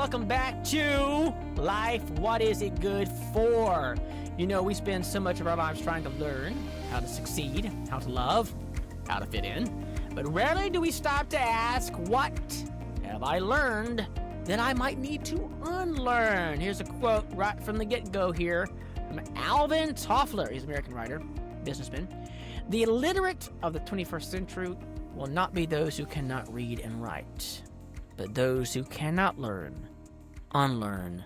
welcome back to Life, What Is It Good For? You know, we spend so much of our lives trying to learn how to succeed, how to love, how to fit in, but rarely do we stop to ask, what have I learned that I might need to unlearn? Here's a quote right from the get-go here from Alvin Toffler. He's an American writer, businessman. The illiterate of the 21st century will not be those who cannot read and write, but those who cannot learn, unlearn,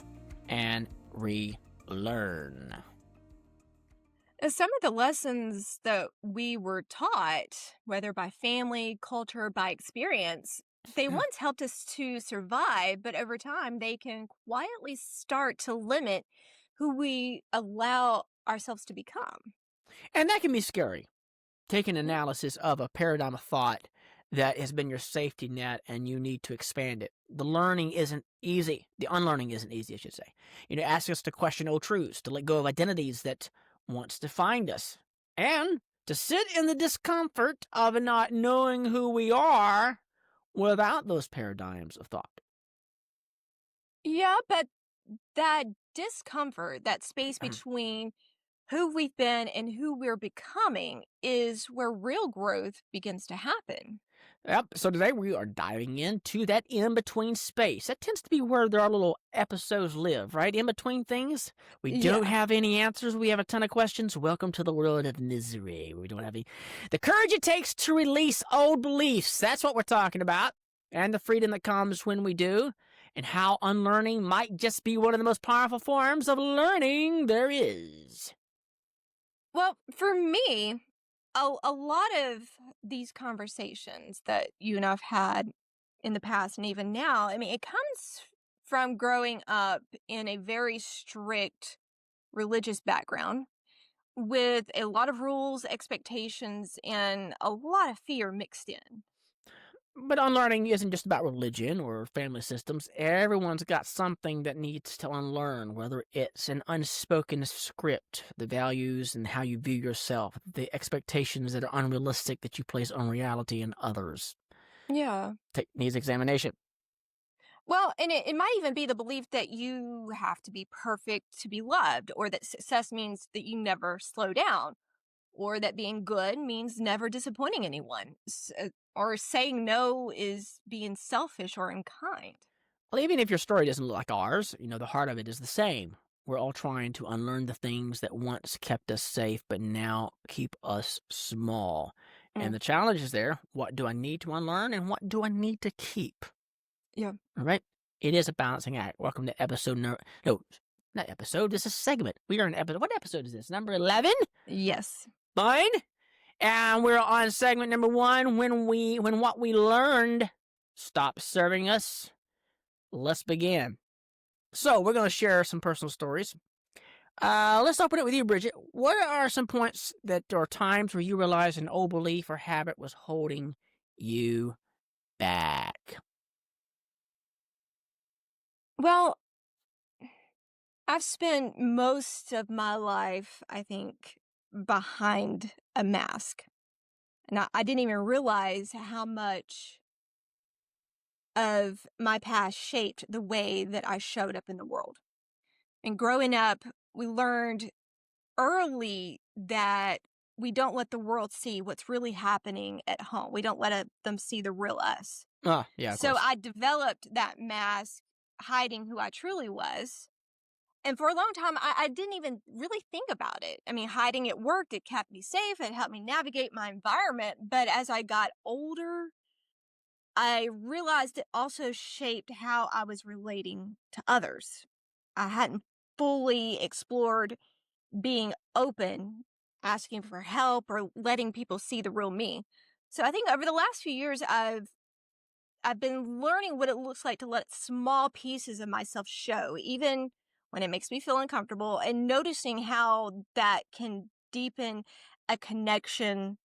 and relearn. Some of the lessons that we were taught, whether by family, culture, by experience, they once helped us to survive, but over time they can quietly start to limit who we allow ourselves to become. And that can be scary. Take an analysis of a paradigm of thought that has been your safety net and you need to expand it. The learning isn't easy. The unlearning isn't easy, I should say. You know, ask us to question old truths, to let go of identities that once defined us, and to sit in the discomfort of not knowing who we are without those paradigms of thought. Yeah, but that discomfort, that space between who we've been and who we're becoming is where real growth begins to happen. Yep. So today we are diving into that in-between space. That tends to be where our little episodes live, right? In between things. We don't have any answers. We have a ton of questions. Welcome to the world of misery. We don't have any. The courage it takes to release old beliefs. That's what we're talking about. And the freedom that comes when we do. And how unlearning might just be one of the most powerful forms of learning there is. Well, for me, a lot of these conversations that you and I've had in the past and even now, I mean, it comes from growing up in a very strict religious background with a lot of rules, expectations, and a lot of fear mixed in. But unlearning isn't just about religion or family systems. Everyone's got something that needs to unlearn, whether it's an unspoken script, the values and how you view yourself, the expectations that are unrealistic that you place on reality and others. Yeah. Needs examination. Well, and it might even be the belief that you have to be perfect to be loved, or that success means that you never slow down, or that being good means never disappointing anyone, or saying no is being selfish or unkind. Well, even if your story doesn't look like ours, you know, the heart of it is the same. We're all trying to unlearn the things that once kept us safe, but now keep us small. And the challenge is there. What do I need to unlearn and what do I need to keep? Yeah. All right. It is a balancing act. Welcome to episode no, not episode. This is a segment. We are in episode. What episode is this? Number 11? Yes. Fine. And we're on segment number 1. When what we learned stopped serving us. Let's begin. So we're going to share some personal stories. Let's open it with you, Bridgett. What are some points or times where you realized an old belief or habit was holding you back? Well, I've spent most of my life, I think, behind a mask. And I didn't even realize how much of my past shaped the way that I showed up in the world. And growing up, we learned early that we don't let the world see what's really happening at home. We don't let them see the real us. Yeah. So I developed that mask, hiding who I truly was. And for a long time, I didn't even really think about it. I mean, hiding it worked. It kept me safe. It helped me navigate my environment. But as I got older, I realized it also shaped how I was relating to others. I hadn't fully explored being open, asking for help, or letting people see the real me. So I think over the last few years, I've been learning what it looks like to let small pieces of myself show, even when it makes me feel uncomfortable, and noticing how that can deepen a connection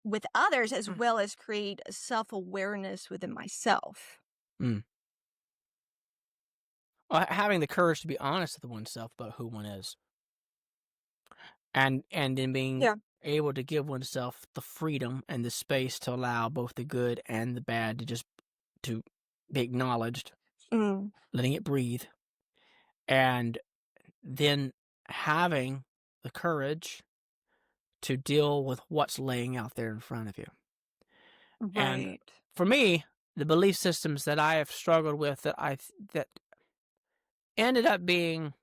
with others as well as create a self-awareness within myself. Well, having the courage to be honest with oneself about who one is. And then being able to give oneself the freedom and the space to allow both the good and the bad to be acknowledged. letting it breathe, and then having the courage to deal with what's laying out there in front of you. And Right. for me, the belief systems that I have struggled with that ended up being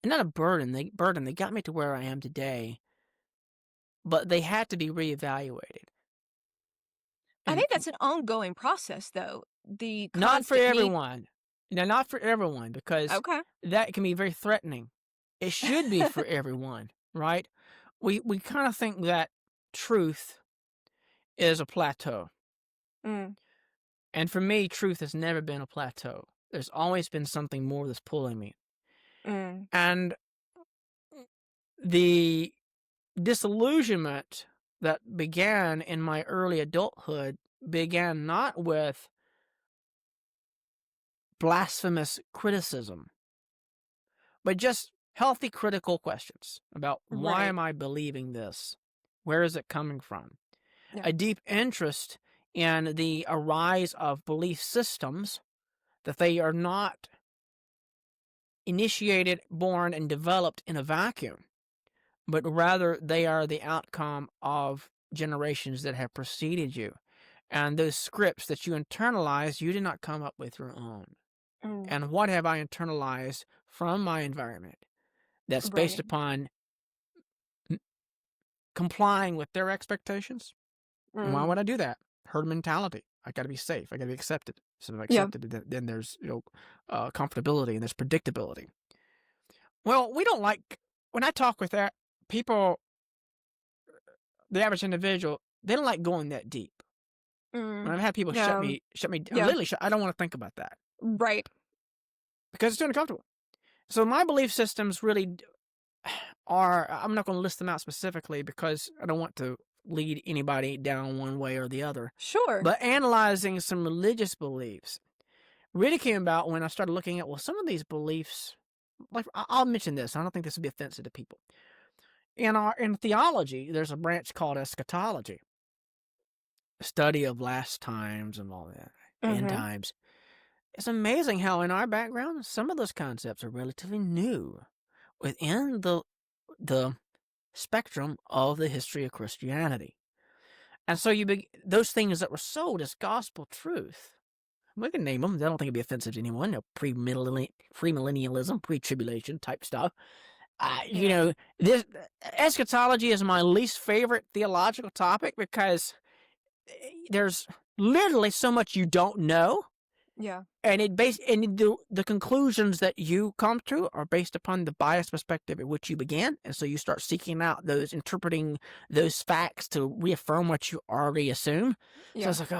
not a burden. They got me to where I am today, but they had to be reevaluated. I And think that's an ongoing process, though. The not for constant need. everyone. Now, not for everyone, because Okay. that can be very threatening. It should be for everyone, right? We kind of think that truth is a plateau. Mm, And for me, truth has never been a plateau. There's always been something more that's pulling me. mm, And the disillusionment that began in my early adulthood began not with blasphemous criticism, but just healthy critical questions about why right. am I believing this? Where is it coming from? Yeah. A deep interest in the arise of belief systems, that they are not initiated, born, and developed in a vacuum, but rather they are the outcome of generations that have preceded you. And those scripts that you internalize, you did not come up with your own. Mm, And what have I internalized from my environment that's based right. upon complying with their expectations? And why Mm, would I do that? Herd mentality. I got to be safe. I got to be accepted. So if I'm yeah. accepted, then there's comfortability and there's predictability. Well, we don't like when I talk with that people. The average individual, they don't like going that deep. When Mm, I've had people shut yeah. me, Yeah. literally shut. I don't want to think about that Right. because it's too uncomfortable. So my belief systems really are. I'm not going to list them out specifically because I don't want to lead anybody down one way or the other. Sure. But analyzing some religious beliefs really came about when I started looking at, well, some of these beliefs, like I'll mention this. I don't think this would be offensive to people. In theology, there's a branch called eschatology, study of last times and all that, end Mm-hmm. times. It's amazing how in our background, some of those concepts are relatively new within the spectrum of the history of Christianity. And so those things that were sold as gospel truth, we can name them. I don't think it'd be offensive to anyone. Premillennialism, pre-tribulation type stuff. Yeah. This eschatology is my least favorite theological topic because there's literally so much you don't know, Yeah. and the conclusions that you come to are based upon the biased perspective at which you began, and so you start seeking out interpreting those facts to reaffirm what you already assume. So Yeah. it's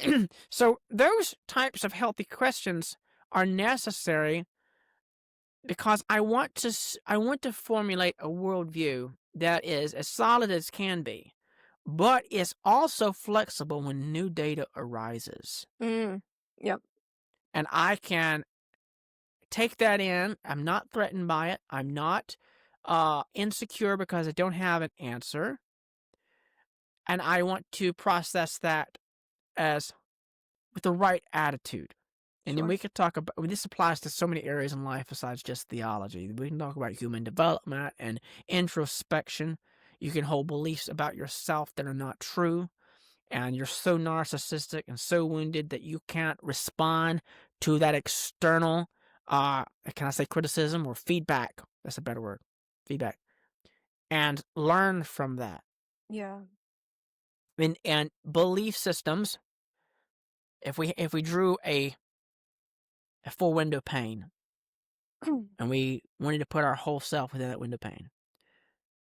like, so those types of healthy questions are necessary because I want to formulate a worldview that is as solid as can be, but is also flexible when new data arises. Mm. Yep. And I can take that in. I'm not threatened by it. I'm not insecure because I don't have an answer. And I want to process that as with the right attitude. And then Sure. we could talk about, this applies to so many areas in life besides just theology. We can talk about human development and introspection. You can hold beliefs about yourself that are not true. And you're so narcissistic and so wounded that you can't respond to that external, can I say criticism or feedback? That's a better word. Feedback. And learn from that. Yeah. And belief systems, if we drew a full window pane and we wanted to put our whole self within that window pane,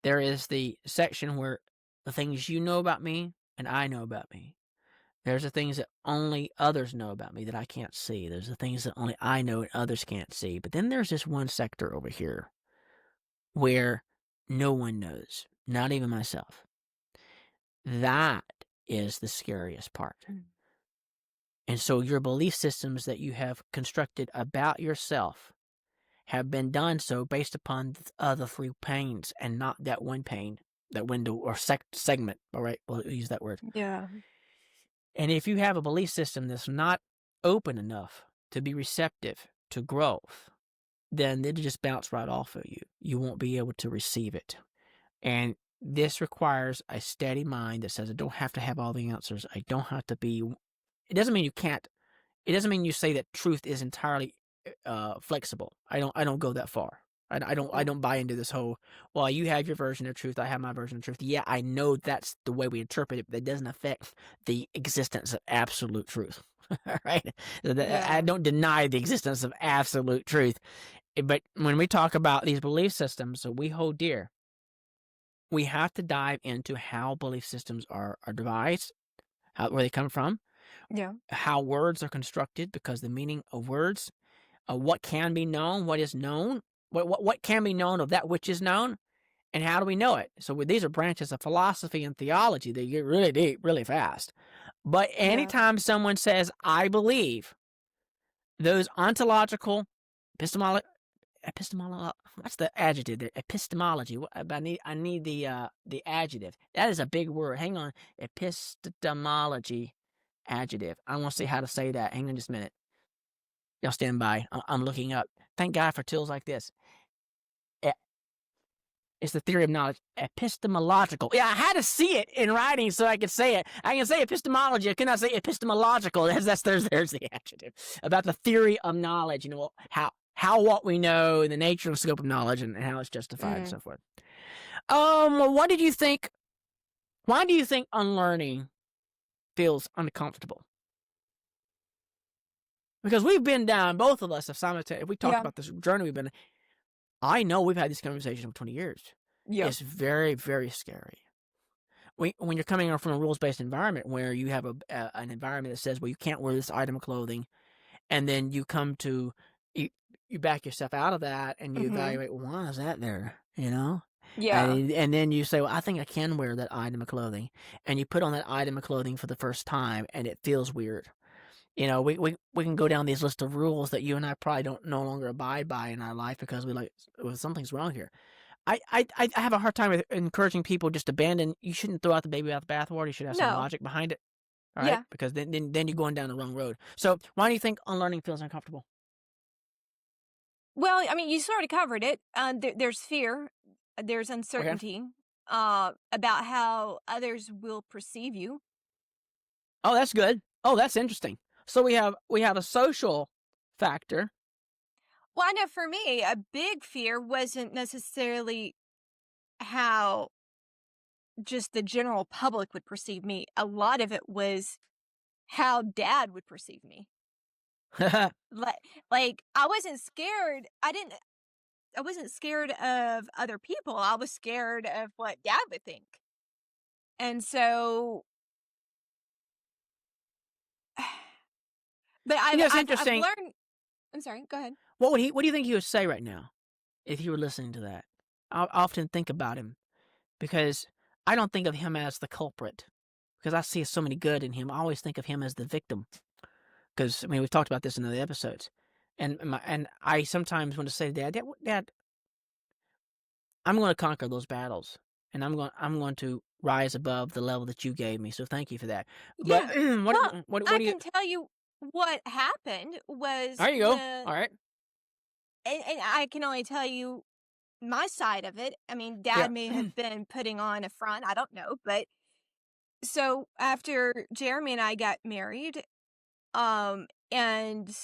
there is the section where the things you know about me and I know about me. There's the things that only others know about me that I can't see. There's the things that only I know and others can't see. But then there's this one sector over here where no one knows, not even myself. That is the scariest part. And so your belief systems that you have constructed about yourself have been done so based upon the other three panes and not that one pane, that window or segment. All right, we'll use that word. Yeah. And if you have a belief system that's not open enough to be receptive to growth, then it'll just bounce right off of you. You won't be able to receive it. And this requires a steady mind that says, I don't have to have all the answers. I don't have to be. It doesn't mean you can't. It doesn't mean you say that truth is entirely flexible. I don't go that far. I don't buy into this whole, well, you have your version of truth, I have my version of truth. Yeah, I know that's the way we interpret it, but that doesn't affect the existence of absolute truth. Right? I Yeah. don't deny the existence of absolute truth. But when we talk about these belief systems that we hold dear, we have to dive into how belief systems are devised, where they come from, Yeah. how words are constructed, because the meaning of words, what can be known, what is known, what can be known of that which is known, and how do we know it? So these are branches of philosophy and theology that get really deep, really fast. But Yeah. anytime someone says, I believe, those ontological, what's the adjective there? Epistemology. I need the adjective. That is a big word. Hang on. Epistemology adjective. I want to see how to say that. Hang on just a minute. Y'all stand by. I'm looking up. Thank God for tools like this. It's the theory of knowledge. Epistemological. Yeah, I had to see it in writing so I could say it. I can say epistemology. I cannot say epistemological. There's the adjective. About the theory of knowledge. You know, how what we know, the nature and scope of knowledge, and how it's justified and so forth. What did you think? Why do you think unlearning feels uncomfortable? Because we've been down, both of us have simultaneously. If we talk about this journey we've been, I know we've had this conversation for 20 years. Yeah. It's very, very scary. When you're coming from a rules-based environment where you have an environment that says, well, you can't wear this item of clothing, and then you come to, you back yourself out of that, and you evaluate, well, why is that there, you know? Yeah. And then you say, well, I think I can wear that item of clothing, and you put on that item of clothing for the first time, and it feels weird. You know, we can go down these list of rules that you and I probably don't no longer abide by in our life because we like, well, something's wrong here. I have a hard time with encouraging people just abandon. You shouldn't throw out the baby out the bathwater. You should have some No. logic behind it. All right, Yeah. because then you're going down the wrong road. So why do you think unlearning feels uncomfortable? Well, I mean, you sort of covered it. There's fear. There's uncertainty about how others will perceive you. Oh, that's good. Oh, that's interesting. So we have a social factor. Well, I know for me, a big fear wasn't necessarily how just the general public would perceive me. A lot of it was how Dad would perceive me. Like I wasn't scared. I wasn't scared of other people. I was scared of what Dad would think. And so, but You know, it's I've interesting. learned. I'm sorry. Go ahead. What do you think he would say right now if he were listening to that? I often think about him because I don't think of him as the culprit because I see so many good in him. I always think of him as the victim because, I mean, we've talked about this in other episodes. And I sometimes want to say to Dad, I'm going to conquer those battles and I'm going to rise above the level that you gave me. So thank you for that. But Yeah. what I do you? can tell you what happened was There you go. All right. and I can only tell you my side of it. I mean, Yeah. Dad may have been putting on a front. I don't know, but so after Jeremy and I got married, and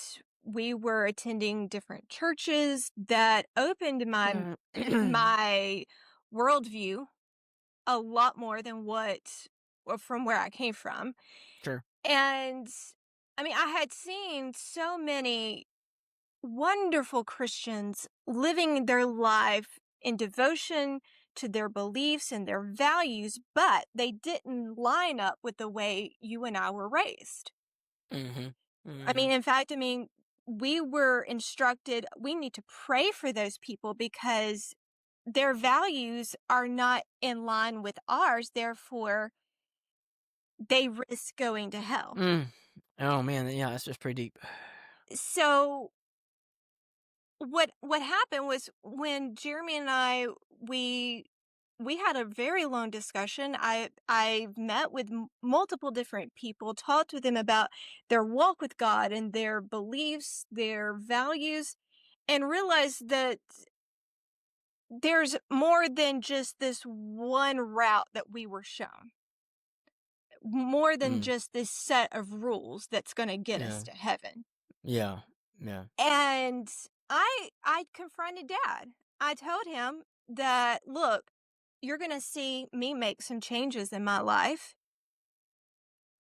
we were attending different churches that opened my worldview a lot more than from where I came from. Sure. And I mean, I had seen so many wonderful Christians living their life in devotion to their beliefs and their values, but they didn't line up with the way you and I were raised. Mm-hmm. I Mm-hmm. mean, in fact, we were instructed we need to pray for those people because their values are not in line with ours. Therefore, they risk going to hell. Oh man, yeah, that's just pretty deep. So what happened was when Jeremy and I we we had a very long discussion. I met with multiple different people, talked with them about their walk with God and their beliefs, their values, and realized that there's more than just this one route that we were shown. More than Mm. just this set of rules that's going to get Yeah. us to heaven. Yeah. Yeah. And I confronted Dad. I told him that, look, you're going to see me make some changes in my life,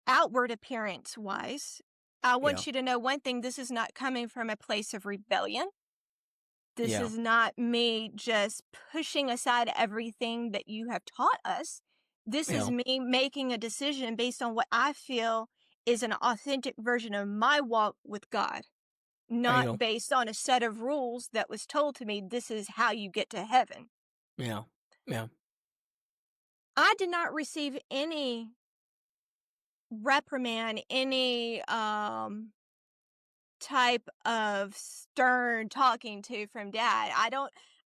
outward appearance wise. I Yeah. want you to know one thing: this is not coming from a place of rebellion. This Yeah. is not me just pushing aside everything that you have taught us. This is Yeah. me making a decision based on what I feel is an authentic version of my walk with God, There you not go. based on a set of rules that was told to me, this is how you get to heaven. Yeah. Yeah. I did not receive any reprimand, any type of stern talking to from Dad.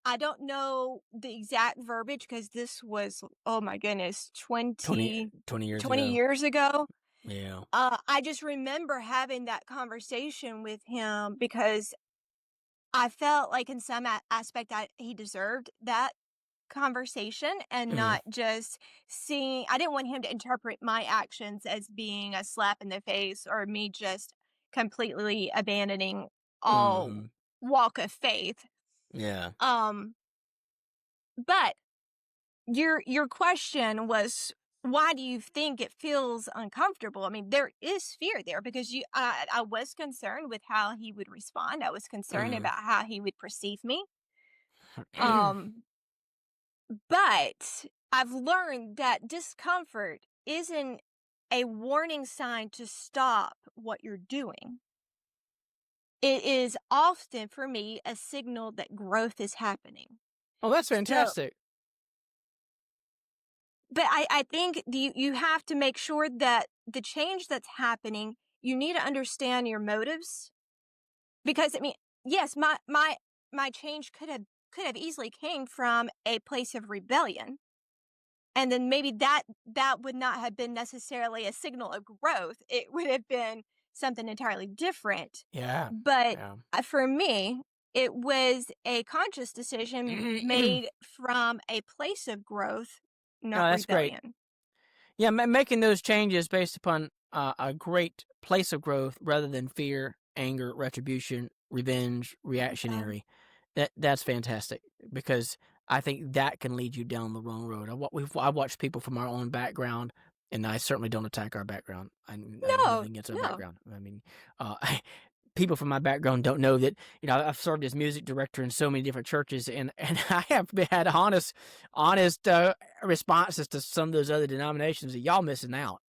I don't know the exact verbiage because this was, oh my goodness, 20 years 20 ago. years ago. Yeah. I just remember having that conversation with him because I felt like in some aspect he deserved that conversation and Mm. not just seeing. I didn't want him to interpret my actions as being a slap in the face or me just completely abandoning all Mm-hmm. walk of faith. Yeah. Um, but your question was, why do you think it feels uncomfortable? I mean, there is fear there because I was concerned with how he would respond. I was concerned Mm. about how he would perceive me. Um, but I've learned that discomfort isn't a warning sign to stop what you're doing. It is often for me a signal that growth is happening. Oh, that's So, fantastic. but I think you have to make sure that the change that's happening, you need to understand your motives. Because I mean, yes, my change could have easily came from a place of rebellion. And then maybe that would not have been necessarily a signal of growth. It would have been something entirely different. Yeah. But Yeah. for me, it was a conscious decision No, made from a place of growth, not that's great. rebellion. Yeah, making those changes based upon a great place of growth rather than fear, anger, retribution, revenge, Yeah. reactionary. That's fantastic because I think that can lead you down the wrong road. I watch people from our own background, and I certainly don't attack our background. I have No, nothing against our no. background. I mean, uh, people from my background don't know that I've served as music director in so many different churches, and I have had honest responses to some of those other denominations that y'all missing out.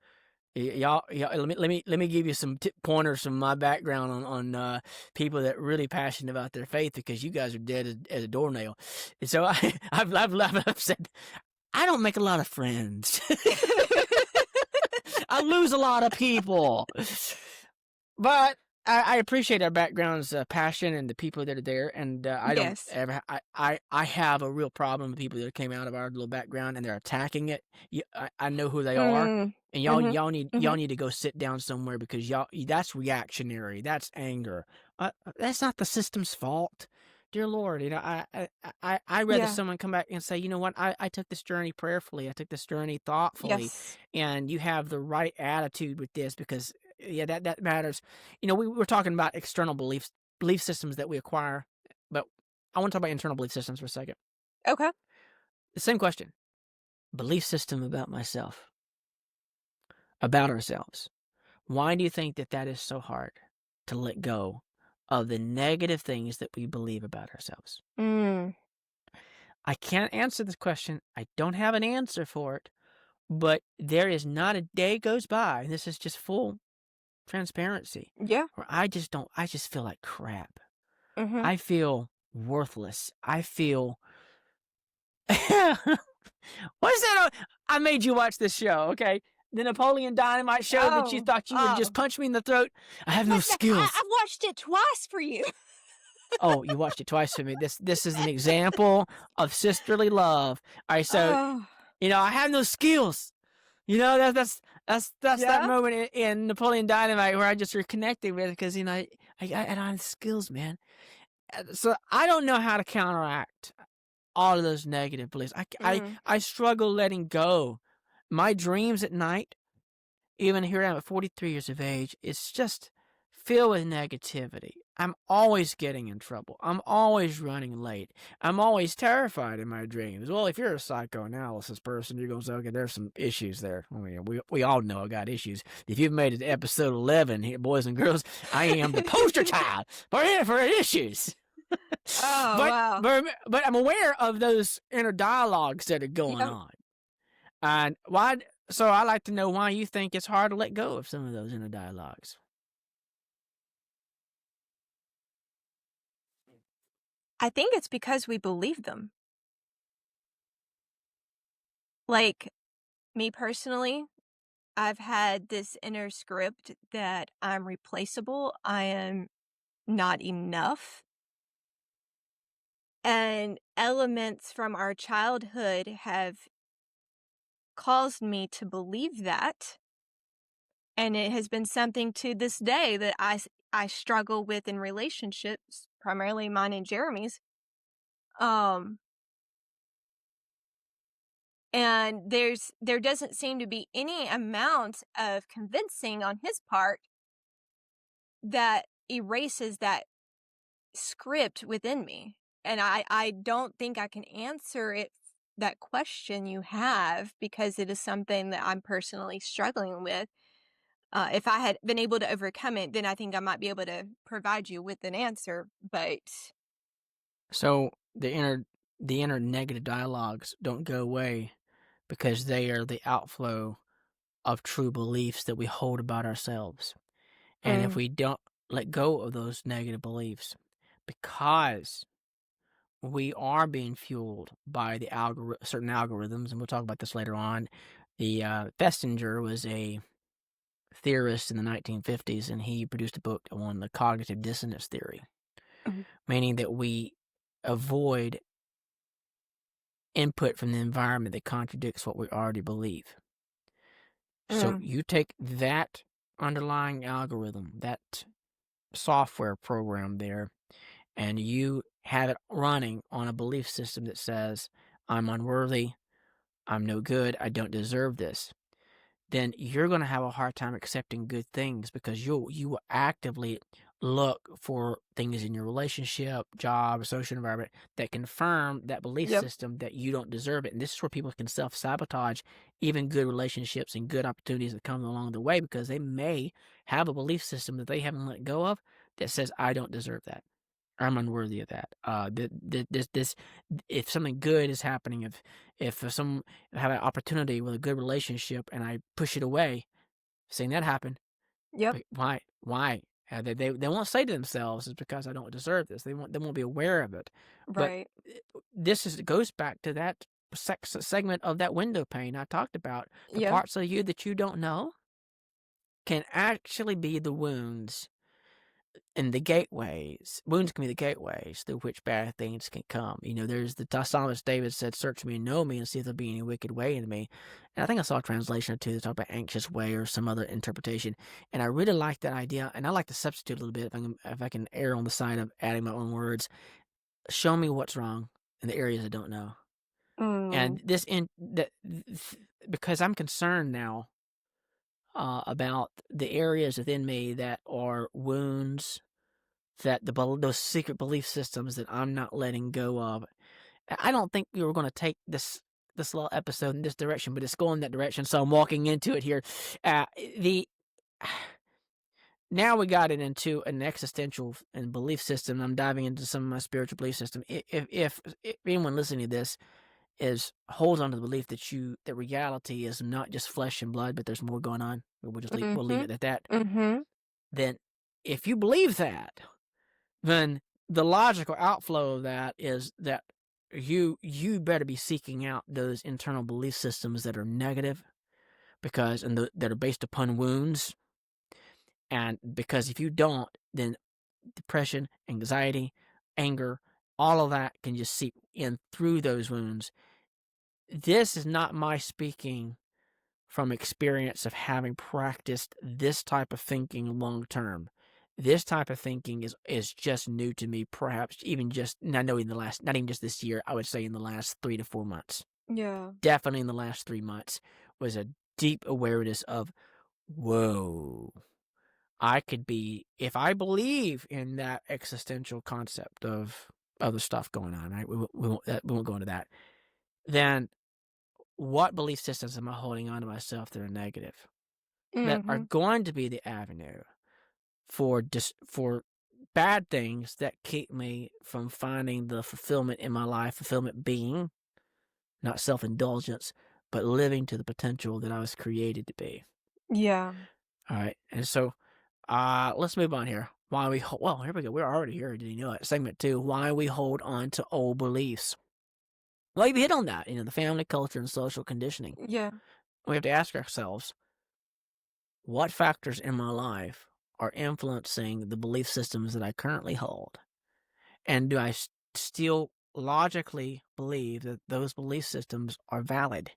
Y'all, let me give you some pointers from my background on people that are really passionate about their faith because you guys are dead as a doornail. And so I've said I don't make a lot of friends. I lose a lot of people. But I appreciate our background's passion and the people that are there, and I don't Yes. ever. I have a real problem with people that came out of our little background and they're attacking it. I know who they are, Mm. and Mhm. y'all Mhm. need to go sit down somewhere because that's reactionary. That's anger. That's not the system's fault. Dear Lord, I rather Yeah. someone come back and say, you know what, I took this journey prayerfully, I took this journey thoughtfully, Yes. and you have the right attitude with this because yeah, that matters. We're talking about external belief systems that we acquire, but I want to talk about internal belief systems for a second. Okay. The same question. Belief system about myself, about ourselves. Why do you think that is so hard to let go of the negative things that we believe about ourselves? Mm. I can't answer this question. I don't have an answer for it, but there is not a day goes by, and this is just full transparency, Yeah. where I just feel like crap. Mhm. I feel worthless. I feel. What's that? I made you watch this show, okay? The Napoleon Dynamite show that you Oh. thought you would just Oh. punch me in the throat. I have no What's that? skills. I've watched it twice for you. Oh, you watched it twice with me. This is an example of sisterly love. All right, so Oh, I have no skills. That's that yeah. moment in Napoleon Dynamite where I just reconnected with, because I don't have skills, man. So I don't know how to counteract all of those negative beliefs. Mm, I struggle letting go. My dreams at night, even here I am at 43 years of age, it's just filled with negativity. I'm always getting in trouble. I'm always running late. I'm always terrified in my dreams. Well, if you're a psychoanalysis person, you're going to say, okay, there's some issues there. I mean, we all know I got issues. If you've made it to episode 11 here, boys and girls, I am the poster child for issues. oh, but, wow. but I'm aware of those inner dialogues that are going Yep. on. And why? So I like to know why you think it's hard to let go of some of those inner dialogues. I think it's because we believe them. Like, me personally, I've had this inner script that I'm replaceable, I am not enough. And elements from our childhood have caused me to believe that. And it has been something to this day that I struggle with in relationships, primarily mine and Jeremy's. Um, and there doesn't seem to be any amount of convincing on his part that erases that script within me. And I don't think I can answer that question you have, because it is something that I'm personally struggling with. If I had been able to overcome it, then I think I might be able to provide you with an answer. But So the inner negative dialogues don't go away because they are the outflow of true beliefs that we hold about ourselves. And if mm, we don't let go of those negative beliefs, because we are being fueled by the certain algorithms, and we'll talk about this later on. The Festinger was a theorist in the 1950s, and he produced a book on the cognitive dissonance theory, mm, meaning that we avoid input from the environment that contradicts what we already believe. So mm, you take that underlying algorithm, that software program there, and you have it running on a belief system that says, I'm unworthy, I'm no good, I don't deserve this, then you're going to have a hard time accepting good things, because you will actively look for things in your relationship, job, social environment that confirm that belief yep, system that you don't deserve it. And this is where people can self-sabotage even good relationships and good opportunities that come along the way, because they may have a belief system that they haven't let go of that says, I don't deserve that. I'm unworthy of that. This, if something good is happening, if some have an opportunity with a good relationship and I push it away, seeing that happen, yep, but why? Why? They won't say to themselves, it's because I don't deserve this. They won't be aware of it. But right, it goes back to that segment of that window pane I talked about. The yep, parts of you that you don't know can actually be the wounds and the gateways. Wounds can be the gateways through which bad things can come. There's the psalmist David said, search me and know me and see if there be any wicked way in me. And I think I saw a translation or two that talked about anxious way or some other interpretation. And I really like that idea. And I like to substitute a little bit if I can err on the side of adding my own words. Show me what's wrong in the areas I don't know. mm, And because I'm concerned now about the areas within me that are wounds, that those secret belief systems that I'm not letting go of. I don't think we were going to take this little episode in this direction, but it's going that direction, so I'm walking into it here. The Now we got it into an existential and belief system. I'm diving into some of my spiritual belief system. If anyone listening to this holds on to the belief that reality is not just flesh and blood, but there's more going on, we'll leave mm-hmm, it at that. mm-hmm, Then, if you believe that, then the logical outflow of that is that you better be seeking out those internal belief systems that are negative, that are based upon wounds. And because if you don't, then depression, anxiety, anger, all of that can just seep in through those wounds. This is not my speaking from experience of having practiced this type of thinking long term. This type of thinking is just new to me, perhaps even just, I know in the last, not even just this year, I would say in the last 3 to 4 months. Yeah. Definitely in the last 3 months was a deep awareness of, whoa, I could be, if I believe in that existential concept of other stuff going on, right? We won't go into that. Then what belief systems am I holding on to myself that are negative, that are Mm-hmm. going to be the avenue for bad things that keep me from finding the fulfillment in my life, fulfillment being, not self-indulgence, but living to the potential that I was created to be. Yeah. All right. And so let's move on here. Why we well, here we go. We're already here. Did you know it? Segment 2, why we hold on to old beliefs. Well, you've hit on that, the family, culture, and social conditioning. Yeah. We have to ask ourselves, what factors in my life are influencing the belief systems that I currently hold? And do I still logically believe that those belief systems are valid?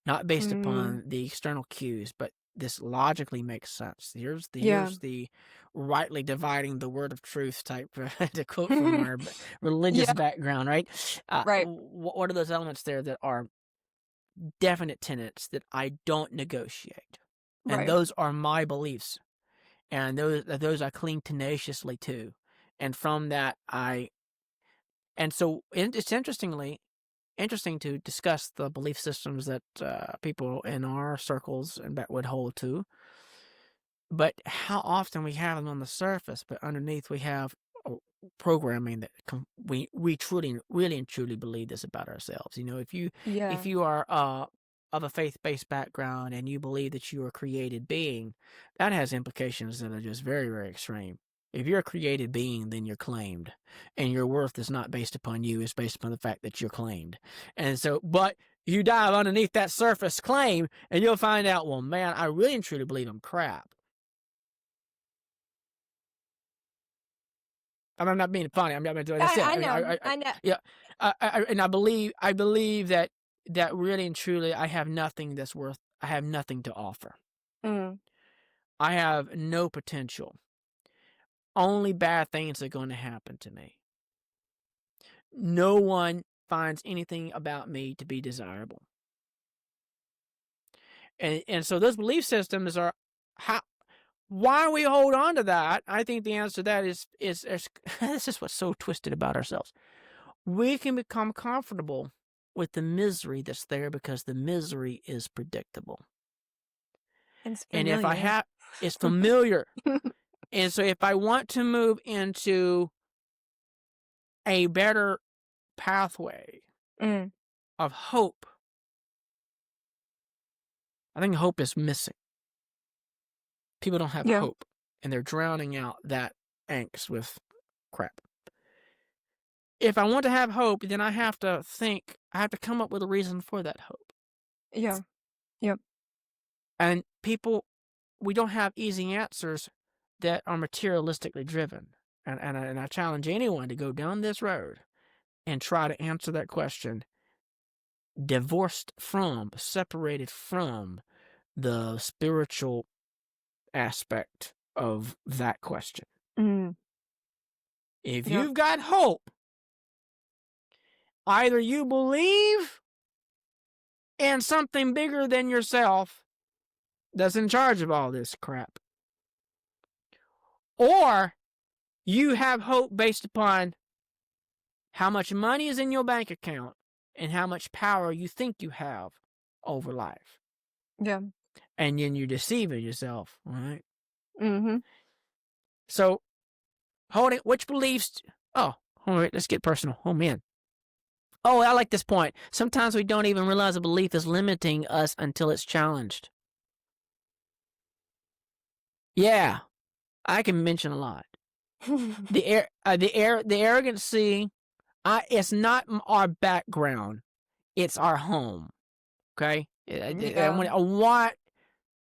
Not based upon the external cues, but this logically makes sense. Here's Yeah. the rightly dividing the word of truth type, to quote from our religious Yeah. background, right? Right. What are those elements there that are definite tenets that I don't negotiate? And Right. those are my beliefs. And those I cling tenaciously to. And from that, it's interesting to discuss the belief systems that people in our circles and that would hold to, but how often we have them on the surface, but underneath we have programming that we truly, really and truly believe this about ourselves. Yeah. If you are of a faith-based background and you believe that you are a created being, that has implications that are just very, very extreme. If you're a created being, then you're claimed. And your worth is not based upon you, it's based upon the fact that you're claimed. And so, but you dive underneath that surface claim, and you'll find out, well, man, I really and truly believe I'm crap. I'm not being funny. I'm not doing this. I know. I know. Yeah. And I believe that really and truly I have nothing that's worth, I have nothing to offer. Mm. I have no potential. Only bad things are going to happen to me. No one finds anything about me to be desirable. And so those belief systems are why we hold on to that. I think the answer to that is this is what's so twisted about ourselves. We can become comfortable with the misery that's there because the misery is predictable. It's And if I familiar. have, it's familiar. And so if I want to move into a better pathway of hope, I think hope is missing. People don't have Yeah. hope, and they're drowning out that angst with crap. If I want to have hope, then I have to come up with a reason for that hope. Yeah. Yep. And people, we don't have easy answers that are materialistically driven. And I challenge anyone to go down this road and try to answer that question separated from the spiritual aspect of that question. If you've got hope, either you believe in something bigger than yourself that's in charge of all this crap, or you have hope based upon how much money is in your bank account and how much power you think you have over life. Yeah. And then you're deceiving yourself, right? Mm-hmm. So, which beliefs... Oh, all right, let's get personal. Oh, man. Oh, I like this point. Sometimes we don't even realize a belief is limiting us until it's challenged. Yeah, I can mention a lot. The arrogancy, it's not our background, it's our home. Okay? I want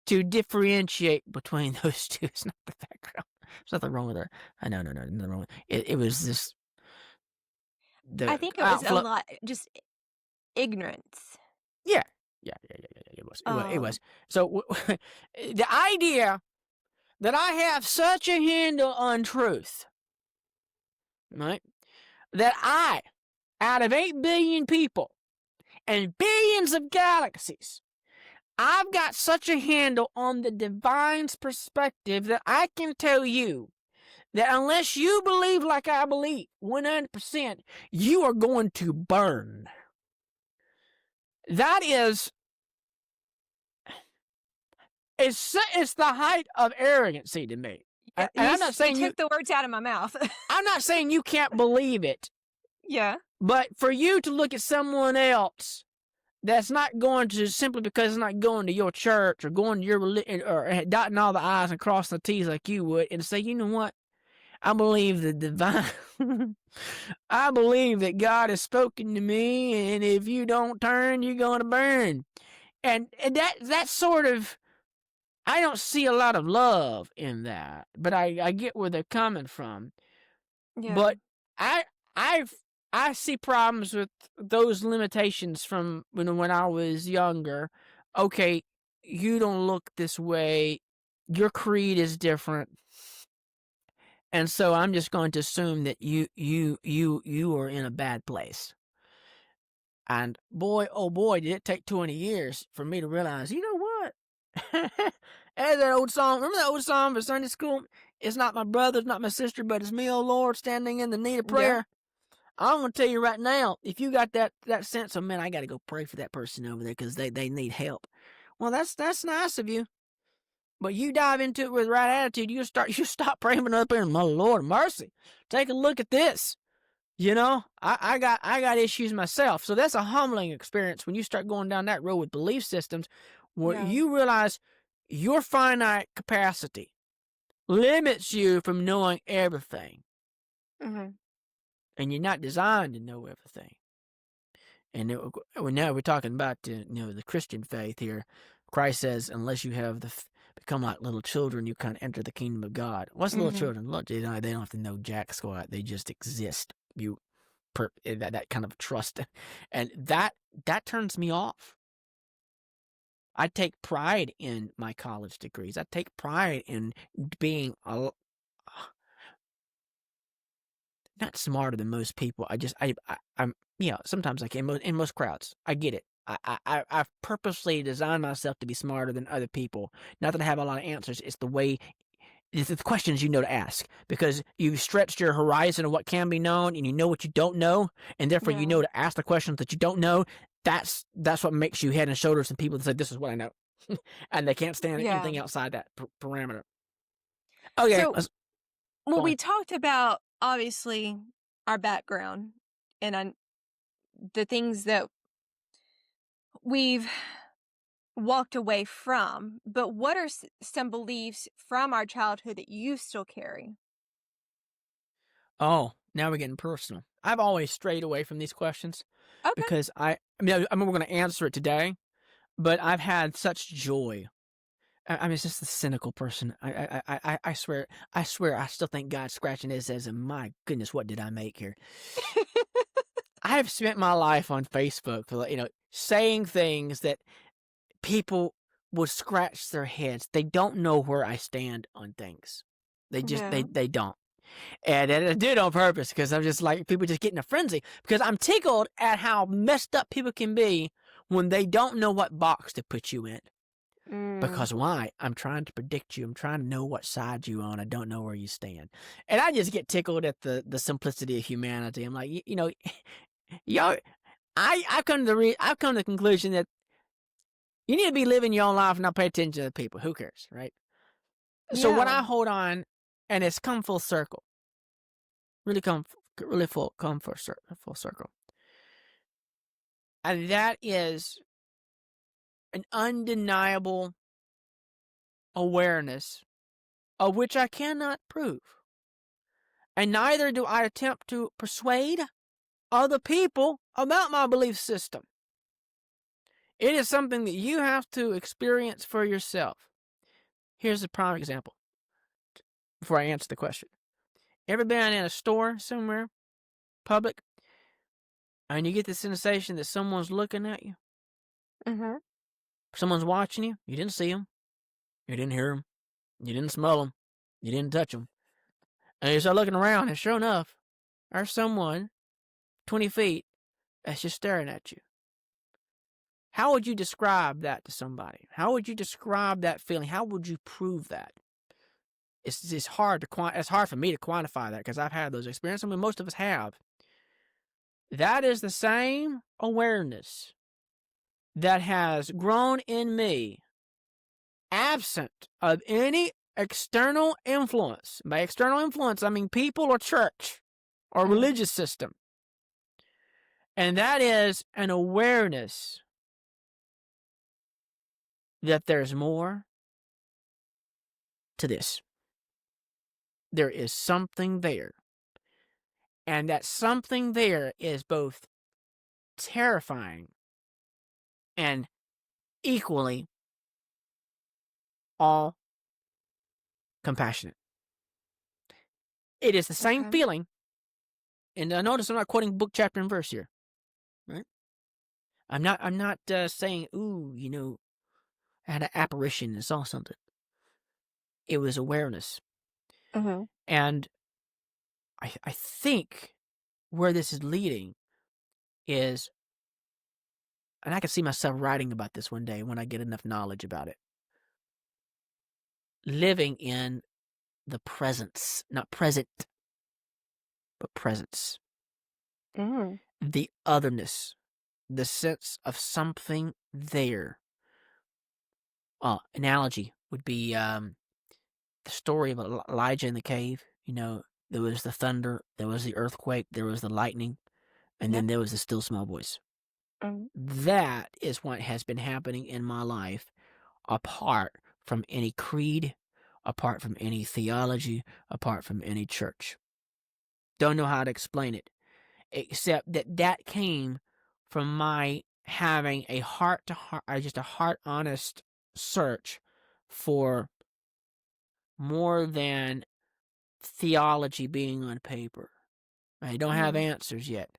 to differentiate between those two. It's not the background. There's nothing wrong with her. No, nothing wrong with it. It was this. I think it was a lot just ignorance. Yeah. It was. It Oh, was. So the idea that I have such a handle on truth, right? That I, out of 8 billion people and billions of galaxies, I've got such a handle on the divine's perspective that I can tell you that unless you believe like I believe, 100%, you are going to burn. That is, it's the height of arrogancy to me. yeah, And I'm not saying you took the words out of my mouth. I'm not saying you can't believe it, Yeah. but for you to look at someone else that's not going to, simply because it's not going to your church or going to your religion or dotting all the I's and crossing the T's like you would, and say, you know what? I believe the divine. I believe that God has spoken to me, and if you don't turn, you're going to burn. And that sort of, I don't see a lot of love in that, but I get where they're coming from. Yeah. But I see problems with those limitations from when I was younger. Okay, you don't look this way. Your creed is different. And so I'm just going to assume that you are in a bad place. And boy, oh boy, did it take 20 years for me to realize, you know what? As that old song, remember that old song for Sunday school? It's not my brother, it's not my sister, but it's me, oh Lord, standing in the need of prayer. I'm going to tell you right now, if you got that sense of, man, I got to go pray for that person over there because they need help. Well, that's nice of you. But you dive into it with the right attitude, you stop praying up there, my Lord, mercy. Take a look at this. You know, I got issues myself. So that's a humbling experience when you start going down that road with belief systems where you realize your finite capacity limits you from knowing everything. Mm-hmm. And you're not designed to know everything. And now we're talking about the Christian faith here. Christ says, unless you have become like little children, you can't enter the kingdom of God. What's little children? Look, they don't have to know jack squat. They just exist. That kind of trust, and that turns me off. I take pride in my college degrees. I take pride in being not smarter than most people. I'm sometimes I can in most crowds. I get it. I've purposely designed myself to be smarter than other people. Not that I have a lot of answers. It's the way. It's the questions you know to ask, because you've stretched your horizon of what can be known, and you know what you don't know, and therefore you know to ask the questions that you don't know. That's what makes you head and shoulders to people that say, this is what I know. And they can't stand anything outside that parameter. Okay. So, we talked about, obviously, our background and the things that we've walked away from, but what are some beliefs from our childhood that you still carry? Oh, now we're getting personal. I've always strayed away from these questions because I mean we're going to answer it today, but I've had such joy. I mean, it's just the cynical person. I swear, I still think God's scratching his head and my goodness, what did I make here? I have spent my life on Facebook for saying things that people would scratch their heads. They don't know where I stand on things. They just they don't. And I do it on purpose because I'm just like, people just get in a frenzy because I'm tickled at how messed up people can be when they don't know what box to put you in. Because why? I'm trying to predict you. I'm trying to know what side you're on. I don't know where you stand. And I just get tickled at the simplicity of humanity. I'm like, y'all, I've come to the conclusion that you need to be living your own life and not pay attention to the people. Who cares, right? So when I hold on, and it's come full circle, full circle, and that is an undeniable awareness of which I cannot prove, and neither do I attempt to persuade other people about my belief system. It is something that you have to experience for yourself. Here's a prime example before I answer the question. Ever been in a store somewhere, public, and you get the sensation that someone's looking at you, Mm-hmm. someone's watching you. You didn't see them, you didn't hear them, you didn't smell them, you didn't touch them, and you start looking around, and sure enough, there's someone 20 feet that's just staring at you. How would you describe that to somebody? How would you describe that feeling? How would you prove that? It's hard to it's hard for me to quantify that because I've had those experiences. I mean, most of us have. That is the same awareness that has grown in me, absent of any external influence. By external influence, I mean people or church or religious system. And that is an awareness that there's more to this. There is something there. And that something there is both terrifying and equally all compassionate. It is the same feeling. And notice I'm not quoting book, chapter, and verse here. Right? I'm not saying, ooh, you know, I had an apparition and saw something. It was awareness. And I think where this is leading is, and I can see myself writing about this one day when I get enough knowledge about it, living in the presence, not present, but presence. The otherness, the sense of something there. Analogy would be the story of Elijah in the cave. You know, there was the thunder, there was the earthquake, there was the lightning, and then there was the still small voice. That is what has been happening in my life, apart from any creed, apart from any theology, apart from any church. Don't know how to explain it, except that came from my having a heart-to-heart, just a heart-honest search for more than theology being on paper. I don't have answers yet.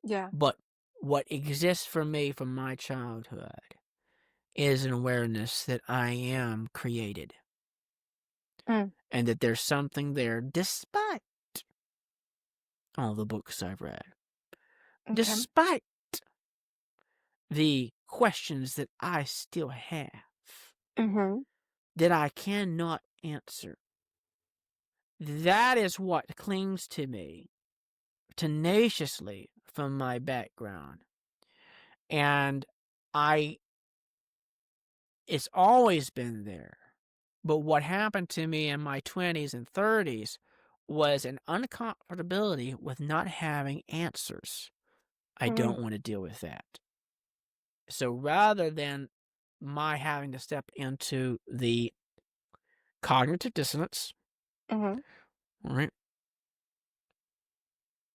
Yeah. But what exists for me from my childhood is an awareness that I am created. And that there's something there despite all the books I've read. Despite the questions that I still have. That I cannot answer. That is what clings to me tenaciously from my background. And it's always been there. But what happened to me in my 20s and 30s was an uncomfortability with not having answers. I don't want to deal with that. So rather than my having to step into the cognitive dissonance, right?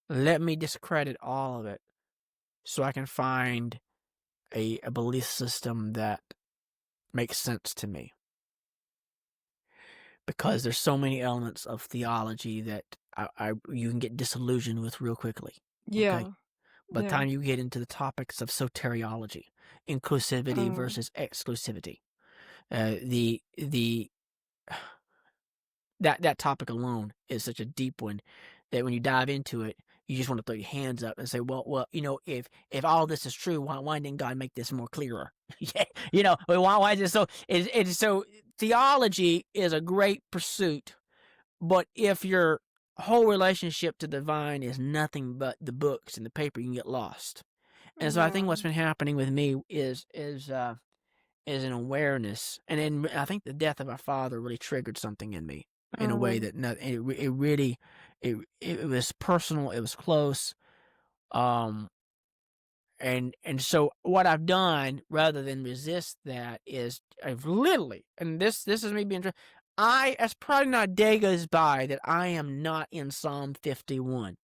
Let me discredit all of it so I can find a belief system that makes sense to me. Because there's so many elements of theology that you can get disillusioned with real quickly. Yeah. Okay? By the time you get into the topics of soteriology, inclusivity versus exclusivity, that topic alone is such a deep one that when you dive into it, you just want to throw your hands up and say, well, you know, if all this is true, why didn't God make this more clearer? Yeah, you know, why is it so? It's so theology is a great pursuit, but if your whole relationship to the divine is nothing but the books and the paper, you can get lost. And so I think what's been happening with me is an awareness, and then I think the death of our father really triggered something in me in a way that it was personal, it was close, and so what I've done rather than resist that is I've literally, and this is me being, as probably not a day goes by that I am not in Psalm 51.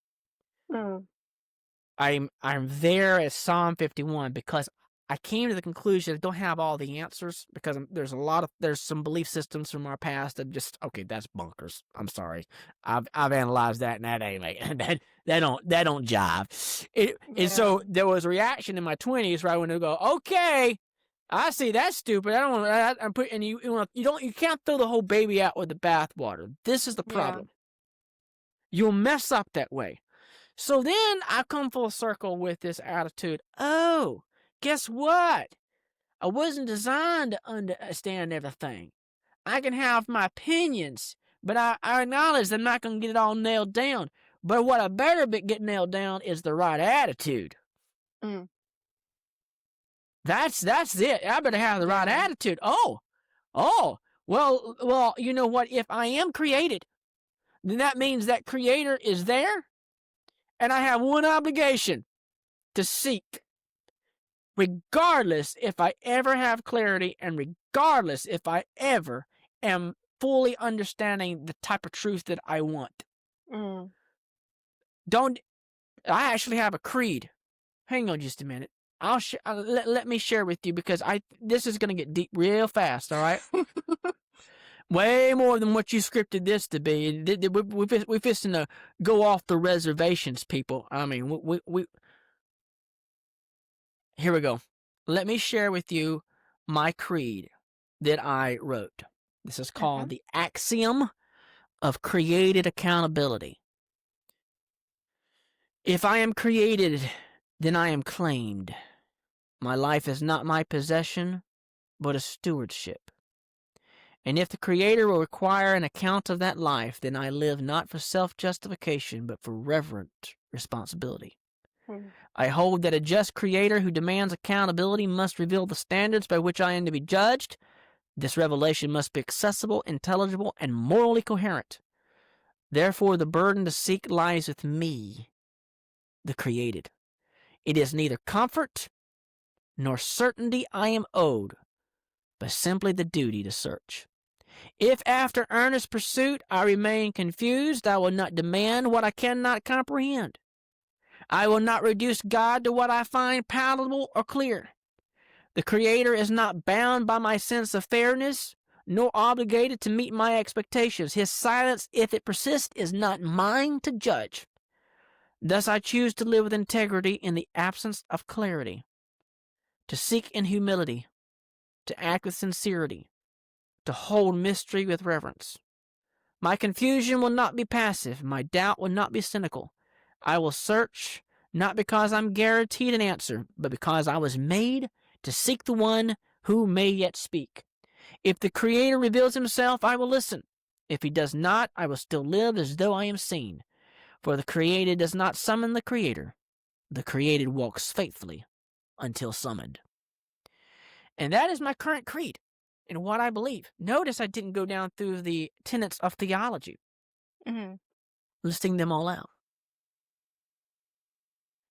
I'm there at Psalm 51 because I came to the conclusion I don't have all the answers because there's some belief systems from our past that just, okay, that's bunkers. I'm sorry. I've analyzed that and that ain't like that don't jive. And so there was a reaction in my 20s where I went to go, okay, I see that's stupid. I don't want I'm putting you can't throw the whole baby out with the bathwater. This is the problem. You'll mess up that way. So then I come full circle with this attitude. Oh, guess what? I wasn't designed to understand everything. I can have my opinions, but I acknowledge I'm not going to get it all nailed down. But what I better get nailed down is the right attitude. Mm. That's it. I better have the right attitude. Oh, well, you know what? If I am created, then that means that creator is there, and I have one obligation: to seek. Regardless if I ever have clarity, and regardless if I ever am fully understanding the type of truth that I want. Mm. I actually have a creed. Hang on just a minute. Let me share with you, because this is going to get deep real fast, all right? Way more than what you scripted this to be. We're fixing to go off the reservations, people. I mean, we here we go. Let me share with you my creed that I wrote. This is called the Axiom of Created Accountability. If I am created, then I am claimed. My life is not my possession, but a stewardship. And if the Creator will require an account of that life, then I live not for self-justification, but for reverent responsibility. I hold that a just Creator who demands accountability must reveal the standards by which I am to be judged. This revelation must be accessible, intelligible, and morally coherent. Therefore, the burden to seek lies with me, the created. It is neither comfort nor certainty I am owed, but simply the duty to search. If after earnest pursuit I remain confused, I will not demand what I cannot comprehend. I will not reduce God to what I find palatable or clear. The Creator is not bound by my sense of fairness, nor obligated to meet my expectations. His silence, if it persists, is not mine to judge. Thus I choose to live with integrity in the absence of clarity, to seek in humility, to act with sincerity, to hold mystery with reverence. My confusion will not be passive. My doubt will not be cynical. I will search, not because I'm guaranteed an answer, but because I was made to seek the one who may yet speak. If the Creator reveals himself, I will listen. If he does not, I will still live as though I am seen. For the created does not summon the Creator. The created walks faithfully until summoned. And that is my current creed and what I believe. Notice I didn't go down through the tenets of theology, listing them all out.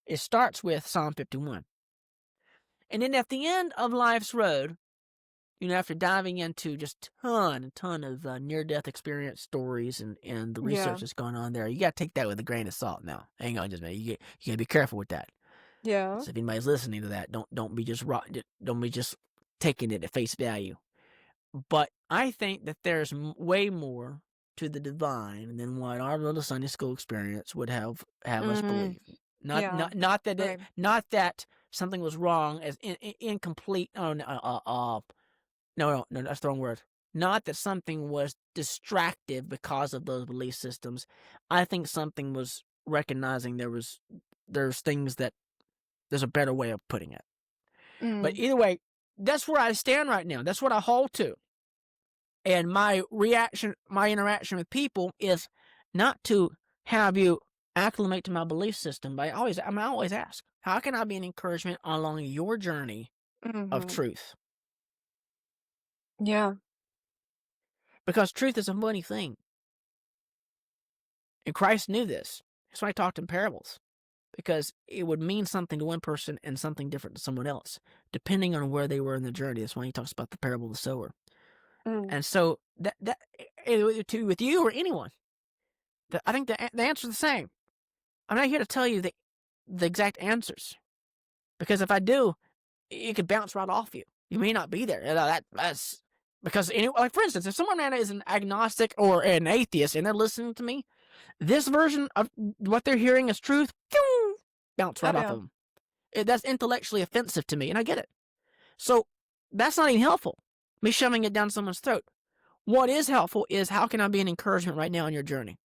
It starts with Psalm 51. And then at the end of life's road, after diving into just a ton of near-death experience stories and the research that's going on there, you got to take that with a grain of salt now. Hang on just a minute. You got to be careful with that. Yeah. So if anybody's listening to that, don't be just taking it at face value. But I think that there's way more to the divine than what our little Sunday school experience would have us believe. Not that something was wrong as incomplete. No, that's the wrong word. Not that something was distractive because of those belief systems. I think something was recognizing there's things that there's a better way of putting it. But either way, that's where I stand right now. That's what I hold to. And my interaction with people is not to have you acclimate to my belief system, but I always ask, how can I be an encouragement along your journey of truth? Yeah. Because truth is a funny thing. And Christ knew this. That's why he talked in parables. Because it would mean something to one person and something different to someone else, depending on where they were in the journey. That's why he talks about the parable of the sower. And so that with you or anyone, I think the answer is the same. I'm not here to tell you the exact answers, because if I do, it could bounce right off you. You may not be there. That's because, like, for instance, if someone is an agnostic or an atheist and they're listening to me, this version of what they're hearing as truth, bounce right off of them. That's intellectually offensive to me, and I get it. So that's not even helpful, me shoving it down someone's throat. What is helpful is, how can I be an encouragement right now on your journey?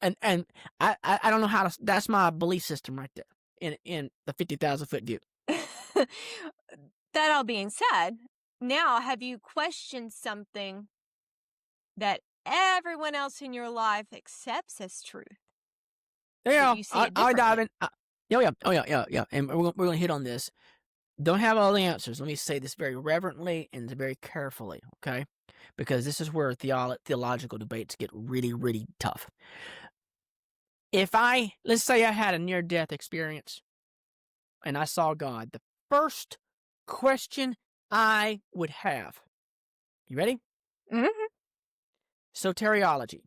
And I don't know how to. That's my belief system right there in the 50,000-foot view. That all being said, now have you questioned something that everyone else in your life accepts as truth? Yeah, You see it I dive in. differently? Yeah. And we're going to hit on this. Don't have all the answers. Let me say this very reverently and very carefully, okay? Because this is where theological debates get really, really tough. Let's say I had a near-death experience and I saw God, the first question I would have, you ready? Mm-hmm. Soteriology,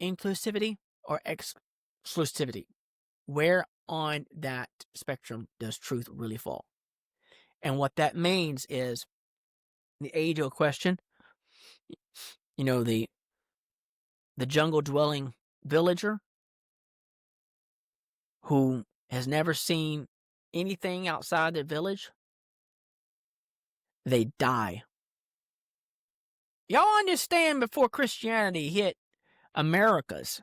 inclusivity or exclusivity. Where on that spectrum does truth really fall? And what that means is the age-old question, the jungle-dwelling villager who has never seen anything outside their village, they die. Y'all understand, before Christianity hit Americas,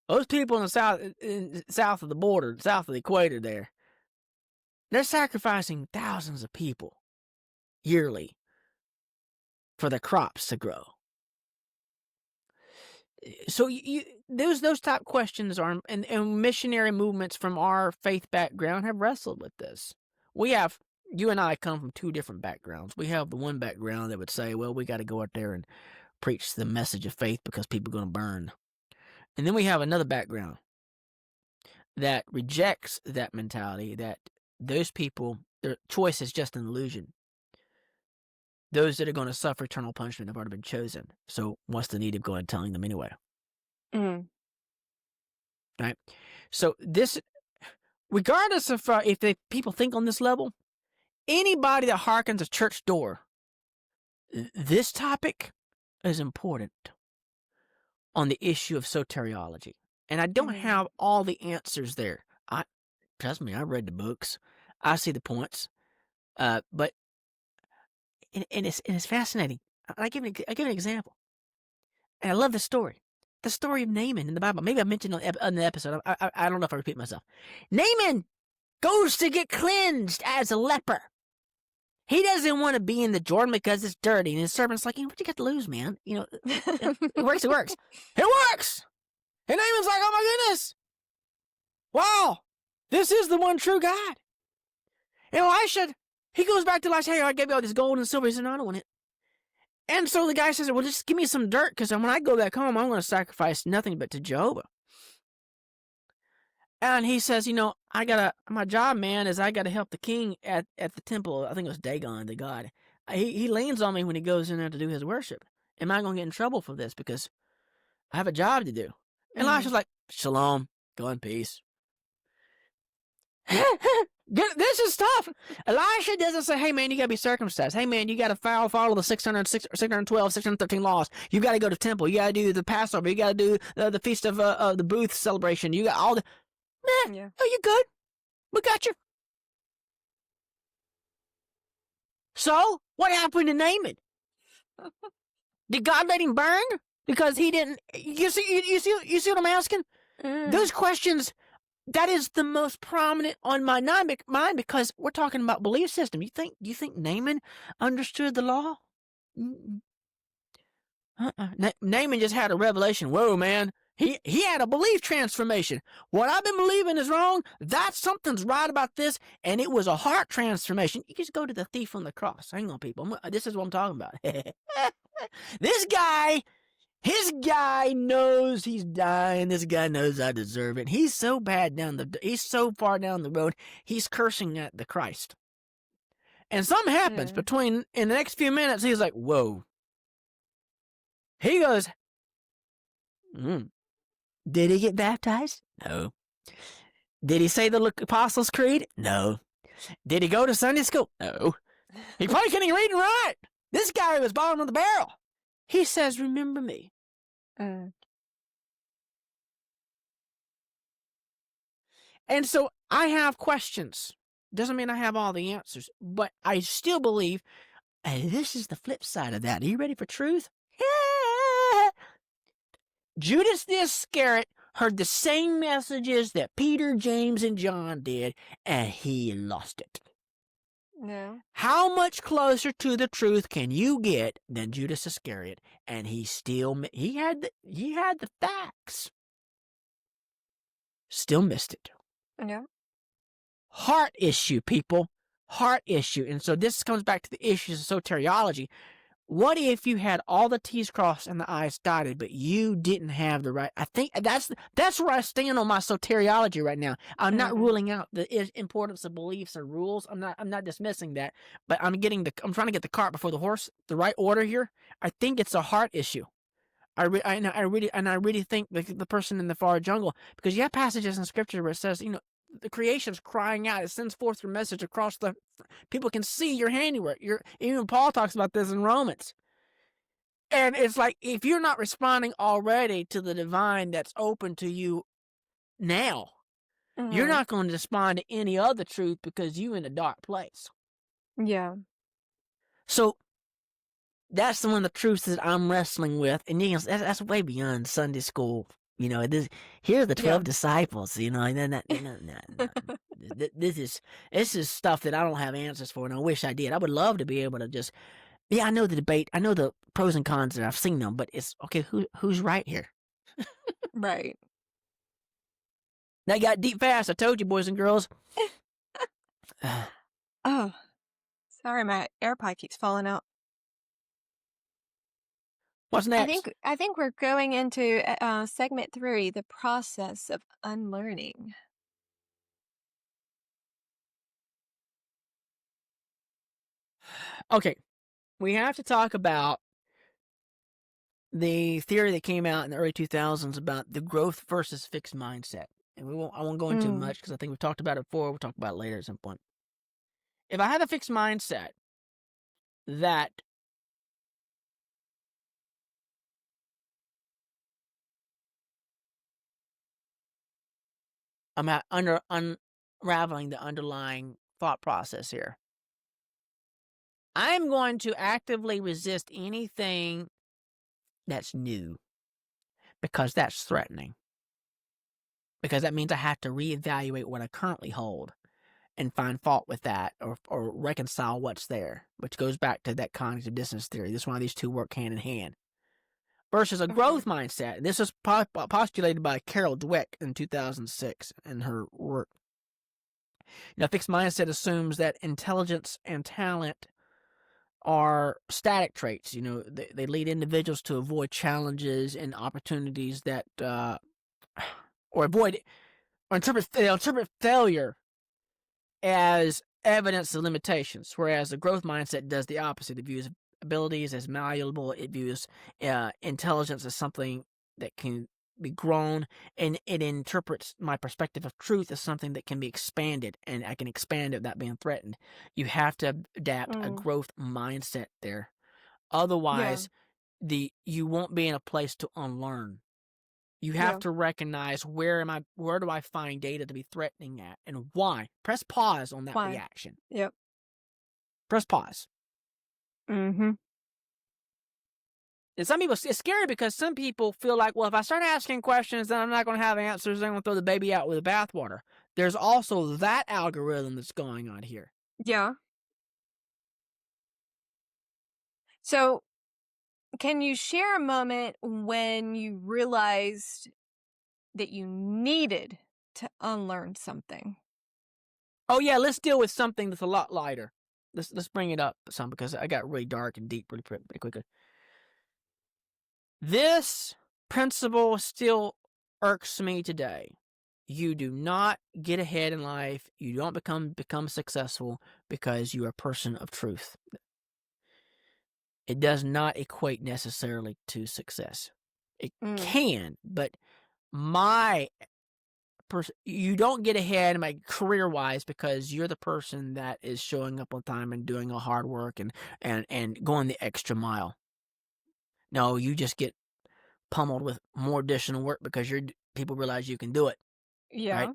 those people in the south of the border, south of the equator there, they're sacrificing thousands of people yearly for the crops to grow. So those type questions are, and missionary movements from our faith background have wrestled with this. You and I come from two different backgrounds. We have the one background that would say, well, we got to go out there and preach the message of faith because people are going to burn. And then we have another background that rejects that mentality, that those people, their choice is just an illusion. Those that are going to suffer eternal punishment have already been chosen. So what's the need of going and telling them anyway? Mm. Right? So this, regardless of if people think on this level, anybody that hearkens a church door, this topic is important on the issue of soteriology. And I don't have all the answers there. Trust me, I read the books. I see the points. But it's fascinating. I give an example. And I love the story. The story of Naaman in the Bible. Maybe I mentioned on the episode. I don't know if I repeat myself. Naaman goes to get cleansed as a leper. He doesn't want to be in the Jordan because it's dirty. And his servant's like, what you got to lose, man? It works. It works. It works. And Naaman's like, oh my goodness. Wow. This is the one true God. And Elisha, he goes back to Elisha, hey, I gave you all this gold and silver. He said, no, I don't want it. And so the guy says, well, just give me some dirt, because when I go back home, I'm going to sacrifice nothing but to Jehovah. And he says, my job, man, is I got to help the king at the temple. I think it was Dagon, the god. He leans on me when he goes in there to do his worship. Am I going to get in trouble for this? Because I have a job to do. And Elisha's like, shalom, go in peace. This is tough. Elisha doesn't say, hey, man, you got to be circumcised. Hey, man, you got to follow the 612, 613 laws. You got to go to temple. You got to do the Passover. You got to do the Feast of the Booth celebration. You got all the... Yeah. Oh, you good? We got you. So, what happened to Naaman? Did God let him burn? Because he didn't... You see what I'm asking? Those questions... That is the most prominent on my mind, because we're talking about belief system. You think Naaman understood the law? Naaman just had a revelation. Whoa, man. He had a belief transformation. What I've been believing is wrong. Something's right about this. And it was a heart transformation. You just go to the thief on the cross. Hang on, people. This is what I'm talking about. His guy knows he's dying. This guy knows I deserve it. He's so he's so far down the road, he's cursing at the Christ. And something happens in the next few minutes, he's like, whoa. He goes, did he get baptized? No. Did he say the Apostles' Creed? No. Did he go to Sunday school? No. He probably couldn't even read and write. This guy was bottom of the barrel. He says, remember me. Mm. And so I have questions. Doesn't mean I have all the answers, but I still believe, and this is the flip side of that. Are you ready for truth? Judas the Iscariot heard the same messages that Peter, James, and John did, and he lost it. No. How much closer to the truth can you get than Judas Iscariot? And he had the facts. Still missed it. Yeah. Heart issue, people. Heart issue. And so this comes back to the issues of soteriology. What if you had all the T's crossed and the I's dotted, but you didn't have the right? I think that's where I stand on my soteriology right now. I'm not ruling out the importance of beliefs or rules. I'm not dismissing that, but I'm trying to get the cart before the horse. The right order here. I think it's a heart issue. I really think the person in the far jungle, because you have passages in Scripture where it says, the creation's crying out. It sends forth your message across the. People can see your handiwork. Even Paul talks about this in Romans. And it's like, if you're not responding already to the divine that's open to you now, you're not going to respond to any other truth because you're in a dark place. Yeah. So that's one of the truths that I'm wrestling with, and that's way beyond Sunday school. Here's the 12 disciples. This is stuff that I don't have answers for, and I wish I did. I would love to be able to just, I know the debate, I know the pros and cons that I've seen them, but it's okay. Who's right here? Right. That got deep fast. I told you, boys and girls. Oh, sorry, my AirPod keeps falling out. What's next? I think we're going into segment 3, the process of unlearning. Okay, we have to talk about the theory that came out in the early 2000s about the growth versus fixed mindset. And I won't go into much because I think we've talked about it before. We'll talk about it later at some point. If I have a fixed mindset that I'm unraveling the underlying thought process here, I'm going to actively resist anything that's new because that's threatening. Because that means I have to reevaluate what I currently hold and find fault with that or reconcile what's there, which goes back to that cognitive dissonance theory. This is why these two work hand in hand. Versus a growth mindset. This was postulated by Carol Dweck in 2006 in her work. Fixed mindset assumes that intelligence and talent are static traits. They lead individuals to avoid challenges and opportunities that, they'll interpret failure as evidence of limitations, whereas the growth mindset does the opposite. It views abilities as malleable. It views intelligence as something that can be grown, and it interprets my perspective of truth as something that can be expanded, and I can expand it without being threatened. You have to adapt a growth mindset there. Otherwise, you won't be in a place to unlearn. You have to recognize where do I find data to be threatening at, and why. Press pause on that reaction. Yep. Press pause. Mm-hmm. And some people, it's scary because some people feel like, well, if I start asking questions, then I'm not going to have answers. I'm going to throw the baby out with the bathwater. There's also that algorithm that's going on here. Yeah. So, can you share a moment when you realized that you needed to unlearn something? Oh yeah, let's deal with something that's a lot lighter. Let's bring it up some because I got really dark and deep pretty quickly. This principle still irks me today. You do not get ahead in life. You don't become successful because you're a person of truth. It does not equate necessarily to success. It can, but my you don't get ahead like career-wise because you're the person that is showing up on time and doing all hard work and going the extra mile. No, you just get pummeled with more additional work because people realize you can do it, right?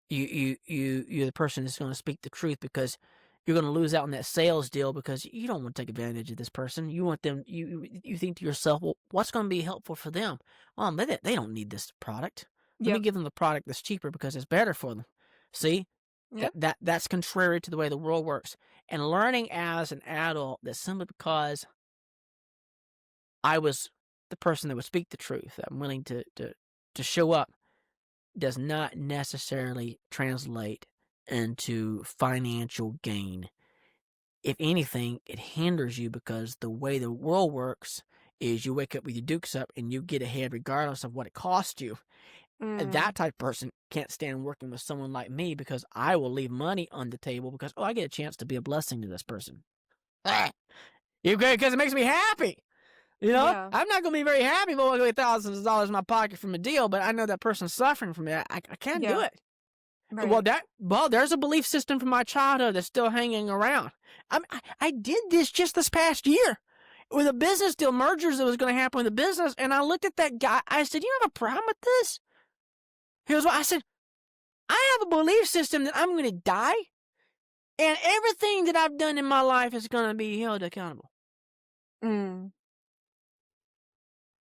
Yeah. You're the person that's going to speak the truth because you're going to lose out on that sales deal because you don't want to take advantage of this person. You want them. You think to yourself, well, what's going to be helpful for them? Well, they don't need this product. Let me Yep. give them the product that's cheaper because it's better for them. See, Yep. that's contrary to the way the world works. And learning as an adult that simply because I was the person that would speak the truth, that I'm willing to show up, does not necessarily translate into financial gain. If anything, it hinders you because the way the world works is you wake up with your dukes up and you get ahead regardless of what it costs you. And that type of person can't stand working with someone like me because I will leave money on the table because, I get a chance to be a blessing to this person. Because it makes me happy. Yeah. I'm not going to be very happy if I get thousands of dollars in my pocket from a deal, but I know that person's suffering from it. I can't do Yeah. it. Right. Well, there's a belief system from my childhood that's still hanging around. I did this just this past year with a business deal, mergers that was going to happen with the business, and I looked at that guy. I said, "You have a problem with this?" He was, I said, "I have a belief system that I'm going to die, and everything that I've done in my life is going to be held accountable."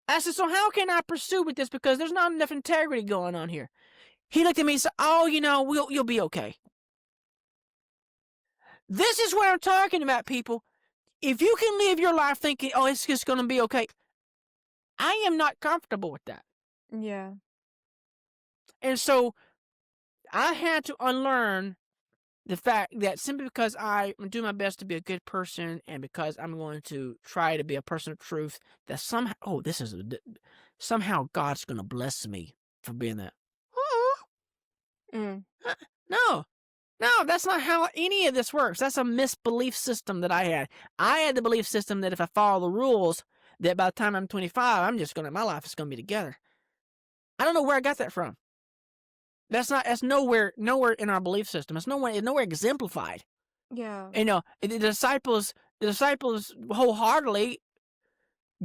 I said, "So how can I pursue with this? Because there's not enough integrity going on here." He looked at me and said, "Oh, you'll be okay." This is what I'm talking about, people. If you can live your life thinking, "Oh, it's just going to be okay," I am not comfortable with that. Yeah. And so I had to unlearn the fact that simply because I do my best to be a good person and because I'm going to try to be a person of truth, that somehow God's going to bless me for being that. No. No, that's not how any of this works. That's a misbelief system that I had. I had the belief system that if I follow the rules, that by the time I'm 25, my life is going to be together. I don't know where I got that from. That's nowhere in our belief system. It's nowhere exemplified. Yeah. The disciples wholeheartedly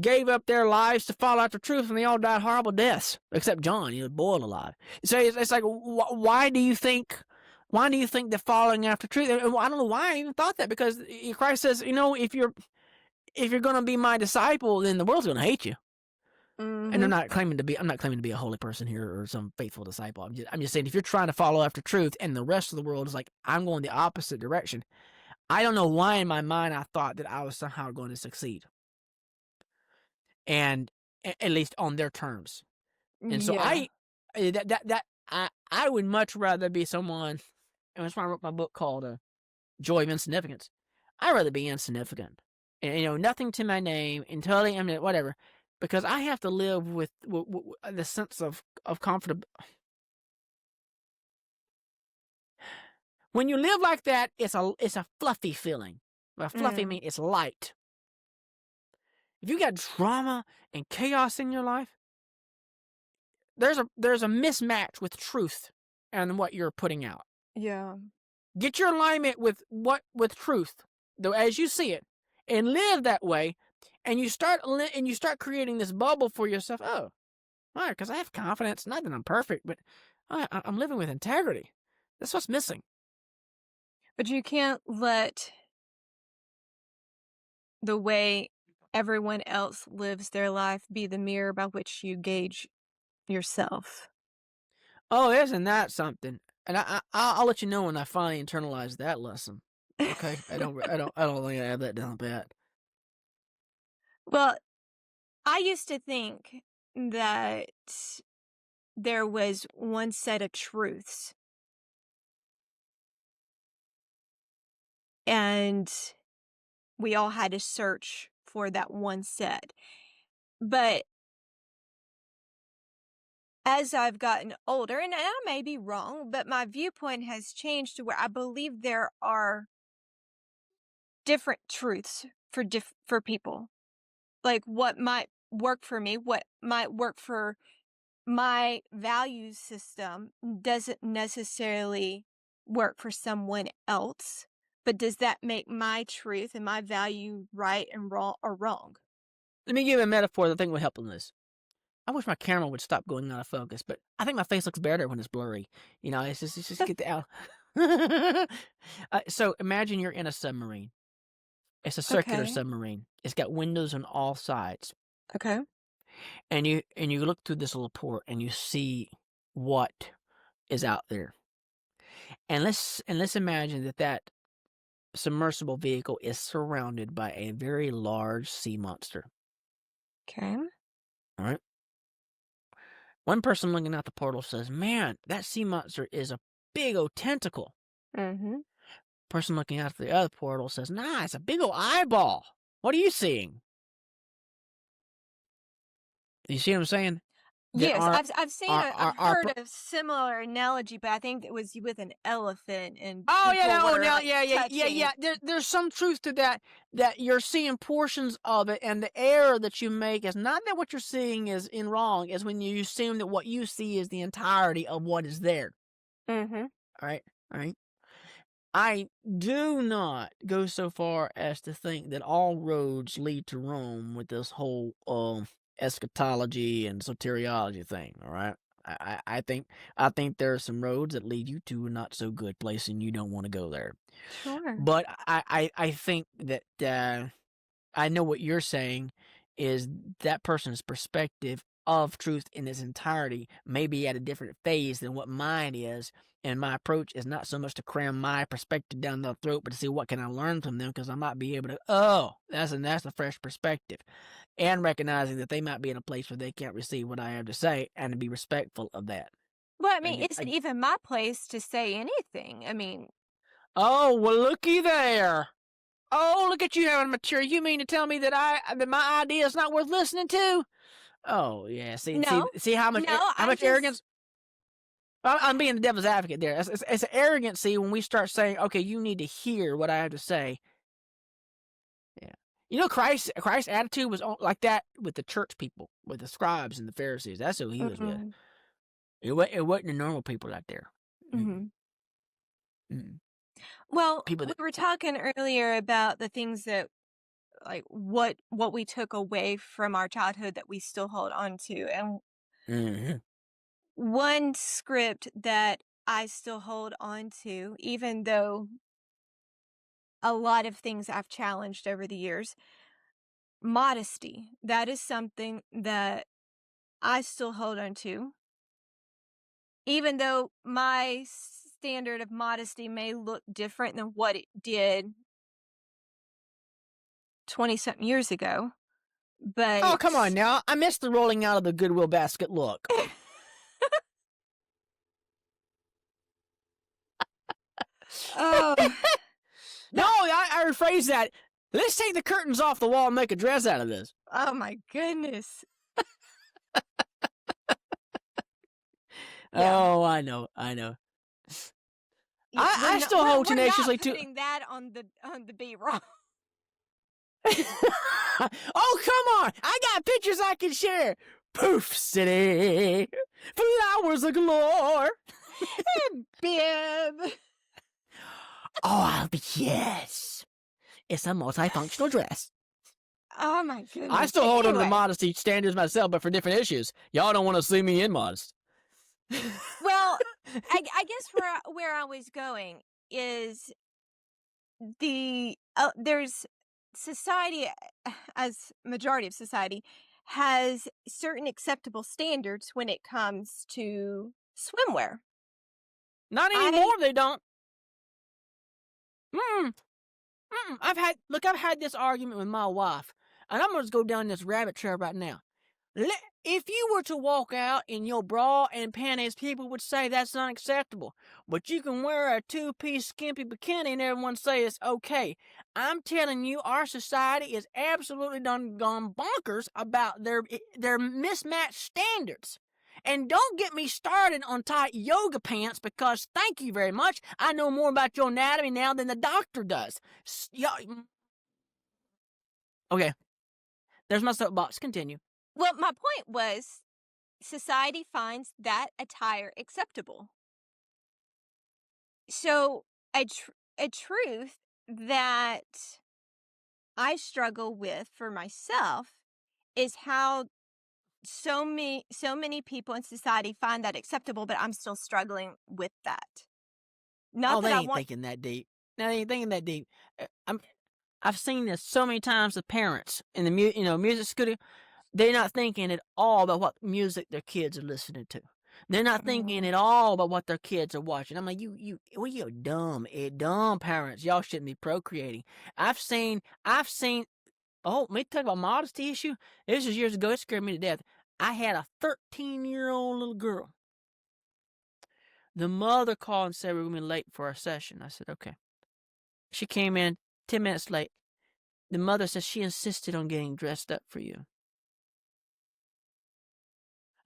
gave up their lives to follow after truth, and they all died horrible deaths, except John. He was boiled alive. So it's like, why do you think they're following after truth? I don't know why I even thought that, because Christ says, if you're going to be my disciple, then the world's going to hate you. And I'm not claiming to be a holy person here or some faithful disciple. I'm just saying, if you're trying to follow after truth and the rest of the world is like, I'm going the opposite direction, I don't know why in my mind I thought that I was somehow going to succeed. And at least on their terms. And so I would much rather be someone, and that's why I wrote my book called Joy of Insignificance. I'd rather be insignificant. And, nothing to my name, and totally, whatever. Because I have to live with the sense of comfort. When you live like that, it's a fluffy feeling. By fluffy, I mean it's light. If you got drama and chaos in your life, there's a mismatch with truth and what you're putting out. Yeah. Get your alignment with truth, though, as you see it, and live that way. And you start creating this bubble for yourself. Oh, all right, because I have confidence. Not that I'm perfect, but I'm living with integrity. That's what's missing. But you can't let the way everyone else lives their life be the mirror by which you gauge yourself. Oh, isn't that something? And I'll let you know when I finally internalize that lesson. Okay, I don't think I have that down pat. Well, I used to think that there was one set of truths. And we all had to search for that one set. But as I've gotten older, and I may be wrong, but my viewpoint has changed to where I believe there are different truths for people. Like what might work for me, what might work for my value system doesn't necessarily work for someone else, but does that make my truth and my value right and wrong or wrong? Let me give you a metaphor that I think will help in this. I wish my camera would stop going out of focus, but I think my face looks better when it's blurry. It's just get the out. So imagine you're in a submarine. It's a circular Okay. submarine. It's got windows on all sides. Okay. And you look through this little port and you see what is out there. And let's imagine that submersible vehicle is surrounded by a very large sea monster. Okay. All right. One person looking out the portal says, "Man, that sea monster is a big old tentacle." Mm-hmm. Person looking out the other portal says, "Nah, it's a big old eyeball. What are you seeing?" You see what I'm saying? Yes, I've seen I've heard per- a similar analogy, but I think it was with an elephant and Oh people were like yeah. touching. There's some truth to that. That you're seeing portions of it, and the error that you make is not that what you're seeing is in wrong. Is when you assume that what you see is the entirety of what is there. Mm-hmm. All right. I do not go so far as to think that all roads lead to Rome with this whole eschatology and soteriology thing. All right, I think there are some roads that lead you to a not so good place, and you don't want to go there. Sure. But I think that I know what you're saying is that person's perspective of truth in its entirety may be at a different phase than what mine is. And my approach is not so much to cram my perspective down their throat, but to see what can I learn from them, because I might be able to, that's a fresh perspective. And recognizing that they might be in a place where they can't receive what I have to say, and to be respectful of that. Well, I mean, it's even my place to say anything. I mean, oh, well, looky there. Oh, look at you having mature. You mean to tell me that my idea is not worth listening to? Oh, yeah. See how much arrogance? I'm being the devil's advocate there. It's an arrogancy when we start saying, "Okay, you need to hear what I have to say." Yeah, Christ's attitude was like that with the church people, with the scribes and the Pharisees. That's who he was with. It wasn't the normal people out there. Mm-hmm. Mm. Well, we were talking earlier about the things that, like, what we took away from our childhood that we still hold on to, and mm-hmm. One script that I still hold on to, even though a lot of things I've challenged over the years, modesty. That is something that I still hold on to. Even though my standard of modesty may look different than what it did 20-something years ago. But oh, come on now. I missed the rolling out of the Goodwill basket look. Oh. No, I rephrase that. Let's take the curtains off the wall and make a dress out of this. Oh, my goodness. Yeah. Oh, I know. Yeah, I still hold tenaciously to putting that on the B-roll. Oh, come on! I got pictures I can share. Poof City, flowers of galore. Bib. Oh, yes. It's a multifunctional dress. Oh, my goodness. I still hold on to the modesty standards myself, but for different issues. Y'all don't want to see me immodest. Well, I guess where I was going is there's society, as majority of society, has certain acceptable standards when it comes to swimwear. Not anymore, they don't. I've had this argument with my wife, and I'm going to go down this rabbit trail right now. If you were to walk out in your bra and panties, people would say that's unacceptable. But you can wear a two-piece skimpy bikini and everyone say it's okay. I'm telling you, our society is absolutely done gone bonkers about their mismatched standards. And don't get me started on tight yoga pants, because thank you very much, I know more about your anatomy now than the doctor does. Okay, there's my soapbox. Continue. Well, my point was, society finds that attire acceptable. So a truth that I struggle with for myself is how so many people in society find that acceptable, but I'm still struggling with that. Not Oh, that they I ain't want. thinking that deep. No, they ain't thinking that deep. I've seen this so many times with parents in the music studio. They're not thinking at all about what music their kids are listening to. They're not thinking Mm, at all about what their kids are watching. I'm like, well, you dumb parents. Y'all shouldn't be procreating. I've seen. Oh, me talk about modesty issue. This was years ago. It scared me to death. I had a 13-year-old little girl. The mother called and said we were going to be late for our session. I said, okay. She came in 10 minutes late. The mother says she insisted on getting dressed up for you.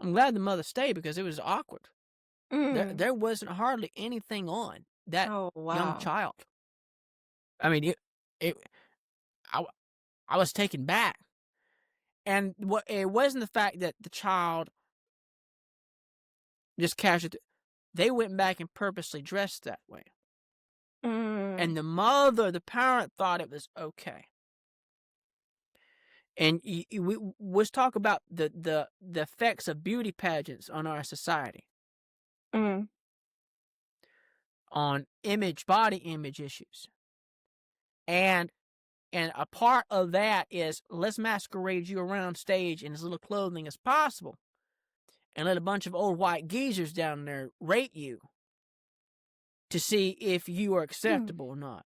I'm glad the mother stayed because it was awkward. mm. There wasn't hardly anything on that Oh, young wow. child. I mean, it I, I was taken back. And it wasn't the fact that the child just casually, they went back and purposely dressed that way. Mm, And the parent thought it was okay. And let's talk about the effects of beauty pageants on our society, mm, on body image issues. And a part of that is let's masquerade you around stage in as little clothing as possible and let a bunch of old white geezers down there rate you to see if you are mm. acceptable or not.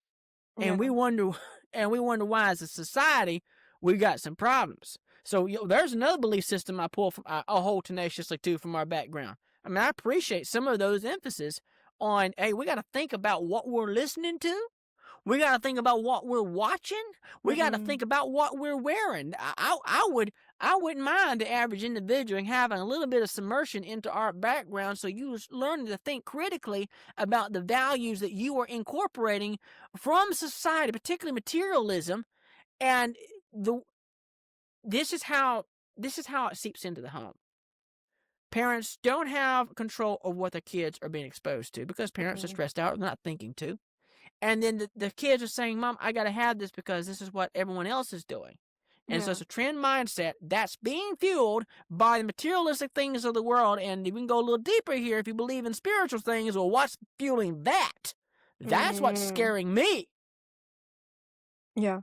And we Yeah. wonder why as a society we got some problems. So there's another belief system I pull from I hold tenaciously to from our background. I mean, I appreciate some of those emphasis on, hey, we got to think about what we're listening to. We got to think about what we're watching. We got to Mm, think about what we're wearing. I wouldn't mind the average individual having a little bit of submersion into our background, so you learning to think critically about the values that you are incorporating from society, particularly materialism, and the this is how it seeps into the home. Parents don't have control of what their kids are being exposed to because parents are mm. stressed out and not thinking to. And then the kids are saying, Mom, I got to have this because this is what everyone else is doing. And so Yeah. it's a trend mindset that's being fueled by the materialistic things of the world. And we can go a little deeper here. If you believe in spiritual things, well, what's fueling that? That's what's Mm, scaring me. yeah.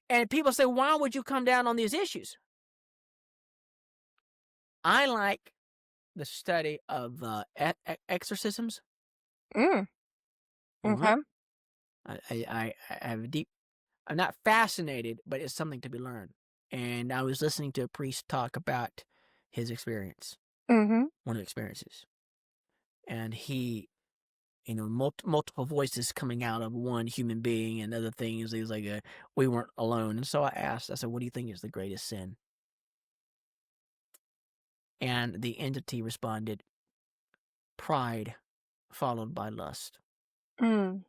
And people say, why would you come down on these issues? I like the study of exorcisms. Mm, Mhm. okay. I have a deep. I'm not fascinated, but it's something to be learned. And I was listening to a priest talk about his experience, Mm-hmm. one of the experiences, and he, multiple voices coming out of one human being and other things. He was like, we weren't alone. And so I said, what do you think is the greatest sin? And the entity responded, pride followed by lust. Mm,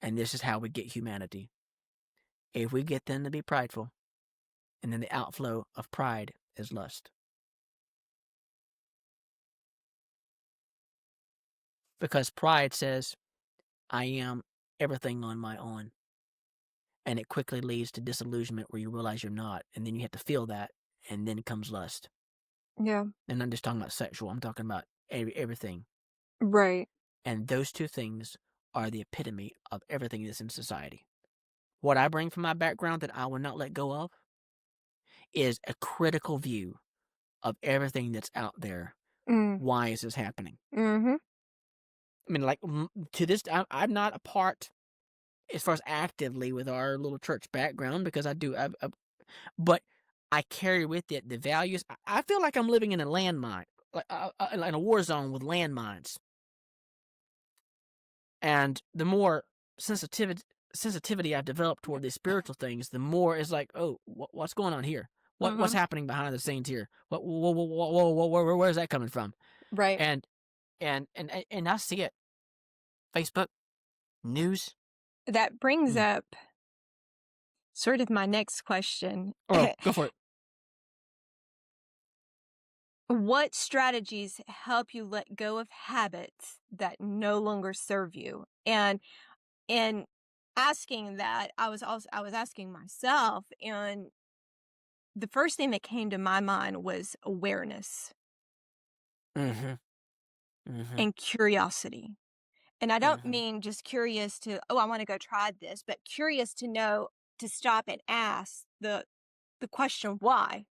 And this is how we get humanity. If we get them to be prideful, and then the outflow of pride is lust. Because pride says, I am everything on my own. And it quickly leads to disillusionment where you realize you're not. And then you have to feel that. And then comes lust. yeah. And I'm just talking about sexual. I'm talking about everything. Right. And those two things are the epitome of everything that's in society. What I bring from my background that I will not let go of is a critical view of everything that's out there. Mm, Why is this happening? mm-hmm. I mean, like, to this, I'm not a part as far as actively with our little church background because but I carry with it the values. I feel like I'm living in a landmine, like in a war zone with landmines. And the more sensitivity I've developed toward these spiritual things, the more it's like, oh, what's going on here? What's Mm-hmm. happening behind the scenes here? Where's that coming from? Right. And I see it. Facebook, news. That brings Mm. up sort of my next question. Oh, go for it. What strategies help you let go of habits that no longer serve you? And in asking that, I was asking myself, and the first thing that came to my mind was awareness Mm-hmm. Mm-hmm. and curiosity. And I don't Mm-hmm. mean just curious to, oh, I want to go try this, but curious to know, to stop and ask the question why.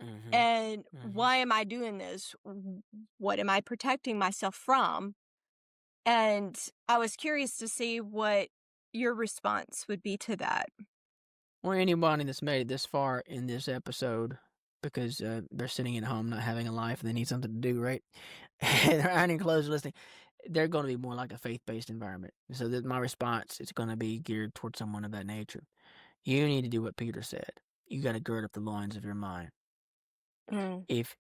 Mm-hmm. And Mm-hmm. why am I doing this? What am I protecting myself from? And I was curious to see what your response would be to that. Or anybody that's made it this far in this episode because they're sitting at home not having a life and they need something to do, right? And they're adding close listening. They're going to be more like a faith-based environment. So that my response is going to be geared towards someone of that nature. You need to do what Peter said. You got to gird up the loins of your mind. Mm, If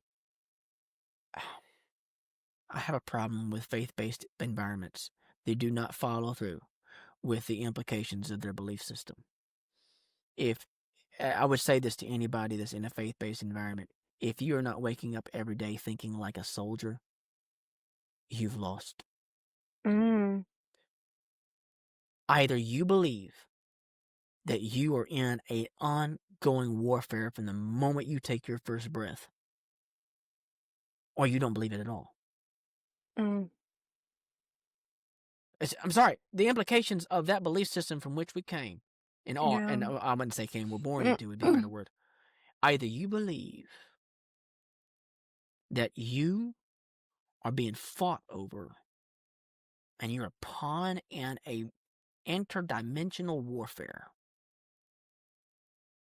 I have a problem with faith-based environments, they do not follow through with the implications of their belief system. If I would say this to anybody that's in a faith-based environment, if you are not waking up every day thinking like a soldier, you've lost. mm, Either you believe that you are in an ongoing warfare from the moment you take your first breath, or you don't believe it at all. mm, I'm sorry, the implications of that belief system from which we came, yeah. and I wouldn't say came, we're born Mm, into would be a better word. Either you believe that you are being fought over and you're a pawn in a interdimensional warfare,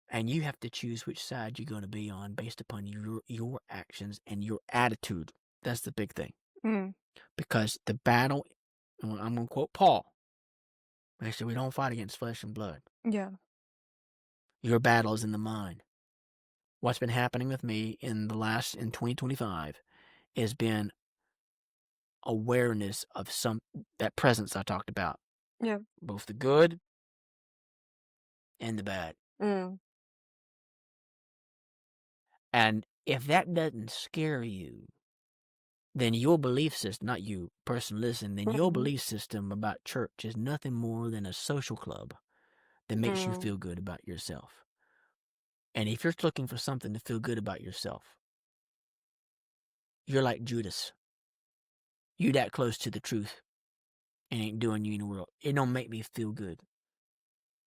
and you have to choose which side you're going to be on based upon your actions and your attitude. That's the big thing. mm, Because the battle, I'm going to quote Paul, he said, we don't fight against flesh and blood. yeah. Your battle is in the mind. What's been happening with me in 2025 has been awareness of that presence I talked about, Yeah. both the good and the bad. Mm, And if that doesn't scare you, then your belief system, not you, person listen, then your mm, belief system about church is nothing more than a social club that makes you mm, feel good about yourself. And if you're looking for something to feel good about yourself, you're like Judas. You that close to the truth and ain't doing you in the world. It don't make me feel good.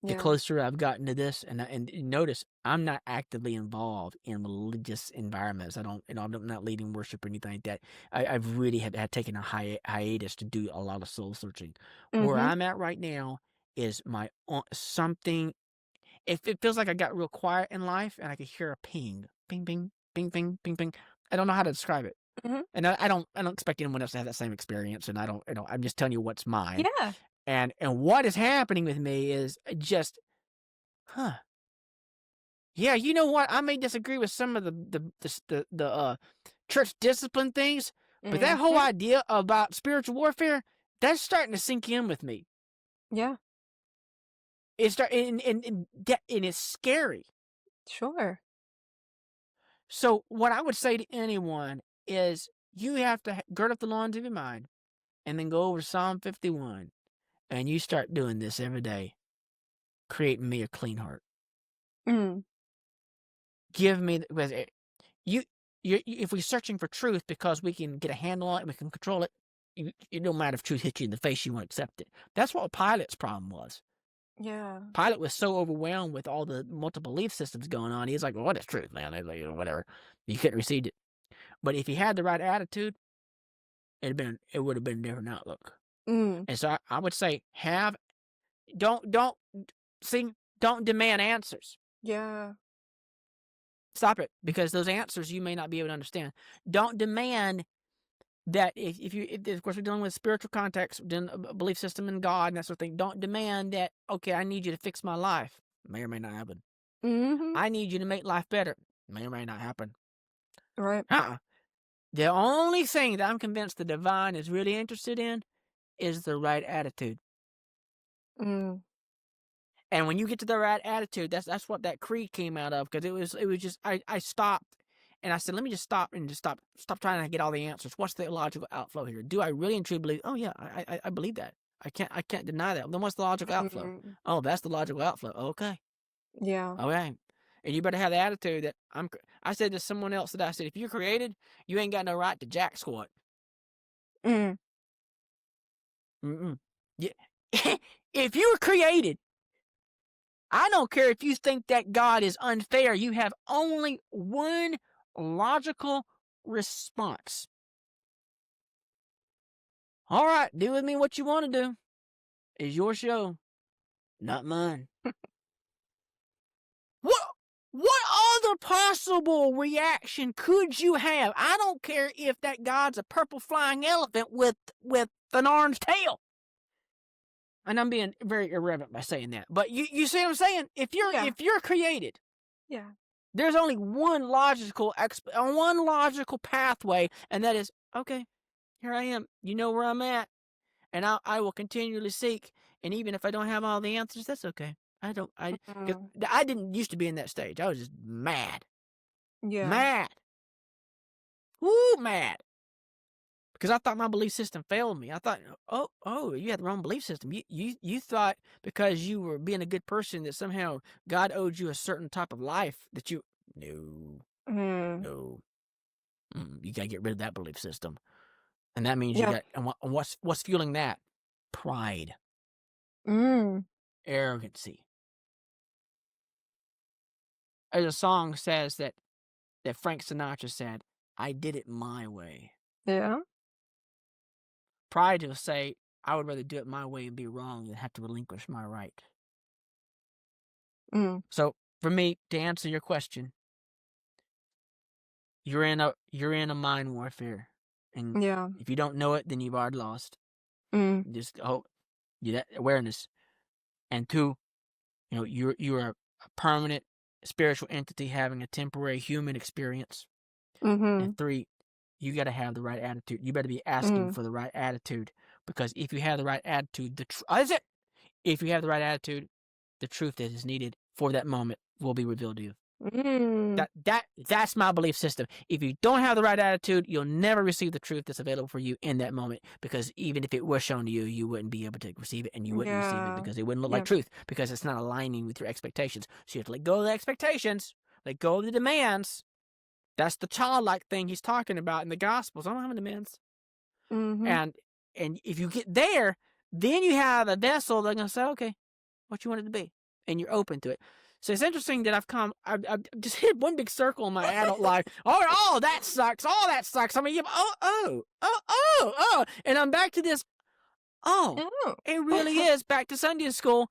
The yeah. closer I've gotten to this, and notice I'm not actively involved in religious environments. I'm not leading worship or anything like that. I've really had taken a hiatus to do a lot of soul searching. Where Mm-hmm. I'm at right now is my something. If it feels like I got real quiet in life, and I could hear a ping, ping, ping, ping, ping, ping, ping. I don't know how to describe it, Mm-hmm. and I don't expect anyone else to have that same experience. And I don't, I'm just telling you what's mine. Yeah. And what is happening with me is just, huh? Yeah, you know what? I may disagree with some of the church discipline things, but that whole Mm-hmm. idea about spiritual warfare, that's starting to sink in with me. Yeah. And it's scary. Sure. So what I would say to anyone is, you have to gird up the loins of your mind, and then go over to Psalm 51, and you start doing this every day. Creating me a clean heart. Mm, Give me if we're searching for truth because we can get a handle on it, we can control it. It don't matter if truth hits you in the face, you won't accept it. That's what Pilate's problem was. yeah. Pilate was so overwhelmed with all the multiple belief systems going on. He's like, well, what is truth, man? Like, whatever. You couldn't receive it. But if he had the right attitude, it would have been a different outlook. Mm, And so I would say, don't demand answers. yeah. Stop it, because those answers you may not be able to understand. Don't demand that if of course we're dealing with spiritual context, we're doing a belief system in God and that sort of thing. Don't demand that, okay, I need you to fix my life. May or may not happen. Mm-hmm. I need you to make life better. May or may not happen. Right. The only thing that I'm convinced the divine is really interested in is the right attitude. Mm, And when you get to the right attitude, that's what that creed came out of, because it was just I stopped And I said, let me just stop trying to get all the answers. What's the logical outflow here? Do I really and truly believe? Oh yeah, I believe that. I can't deny that. Then what's the logical outflow? Mhm. Oh, that's the logical outflow. Okay. Yeah. Okay. And you better have the attitude that I said to someone else that I said, if you're created, you ain't got no right to jack squat. Mm. Mm-mm. Yeah. If you were created, I don't care if you think that God is unfair. You have only one logical response. All right, do with me what you want to do. It's your show, not mine. What other possible reaction could you have? I don't care if that God's a purple flying elephant with an orange tail. And I'm being very irreverent by saying that. But you see what I'm saying? If you're created, Yeah. there's only one logical pathway, and that is, okay, here I am. You know where I'm at, and I will continually seek. And even if I don't have all the answers, that's okay. Because I didn't used to be in that stage. I was just mad. Yeah. Mad. Woo, mad. Because I thought my belief system failed me. I thought, oh, you had the wrong belief system. You thought because you were being a good person that somehow God owed you a certain type of life that you... No. You got to get rid of that belief system. And that means you got... And what's fueling that? Pride. Arrogancy. As a song says that Frank Sinatra said, I did it my way. Yeah. Pride will say, I would rather do it my way and be wrong than have to relinquish my right. So, for me, to answer your question, you're in a mind warfare. And if you don't know it, then you've already lost. Just that awareness. And 2, you're a permanent spiritual entity having a temporary human experience. And 3, you got to have the right attitude. You better be asking for the right attitude, because if you have the right attitude, if you have the right attitude, the truth that is needed for that moment will be revealed to you. That's my belief system. If you don't have the right attitude, you'll never receive the truth that's available for you in that moment, because even if it was shown to you, you wouldn't be able to receive it, and you wouldn't receive it because it wouldn't look like truth, because it's not aligning with your expectations. So you have to let go of the expectations, let go of the demands. That's the childlike thing he's talking about in the Gospels. I don't have any demands. And if you get there, then you have a vessel that's going to say, okay, what you want it to be, and you're open to it. So it's interesting that I've just hit one big circle in my adult life. Oh, that sucks. Oh, that sucks. I mean, and I'm back to this. It really is back to Sunday school.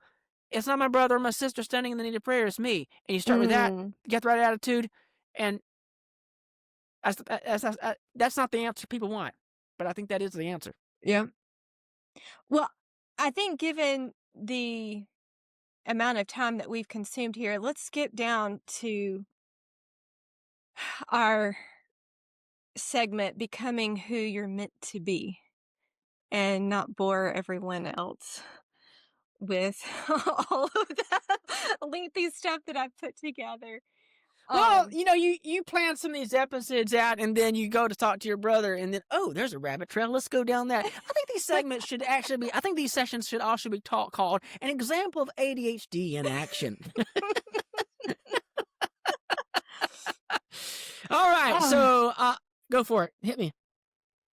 It's not my brother or my sister standing in the need of prayer. It's me. And you start with that, get the right attitude, and that's not the answer people want, but I think that is the answer. Yeah. Well, I think given the amount of time that we've consumed here, let's skip down to our segment, Becoming Who You're Meant to Be, and not bore everyone else with all of that lengthy stuff that I've put together. Well, you plan some of these episodes out, and then you go to talk to your brother, and then, there's a rabbit trail. Let's go down that. I think these segments should actually be, I think these sessions should also be called An Example of ADHD in Action. All right, so go for it. Hit me.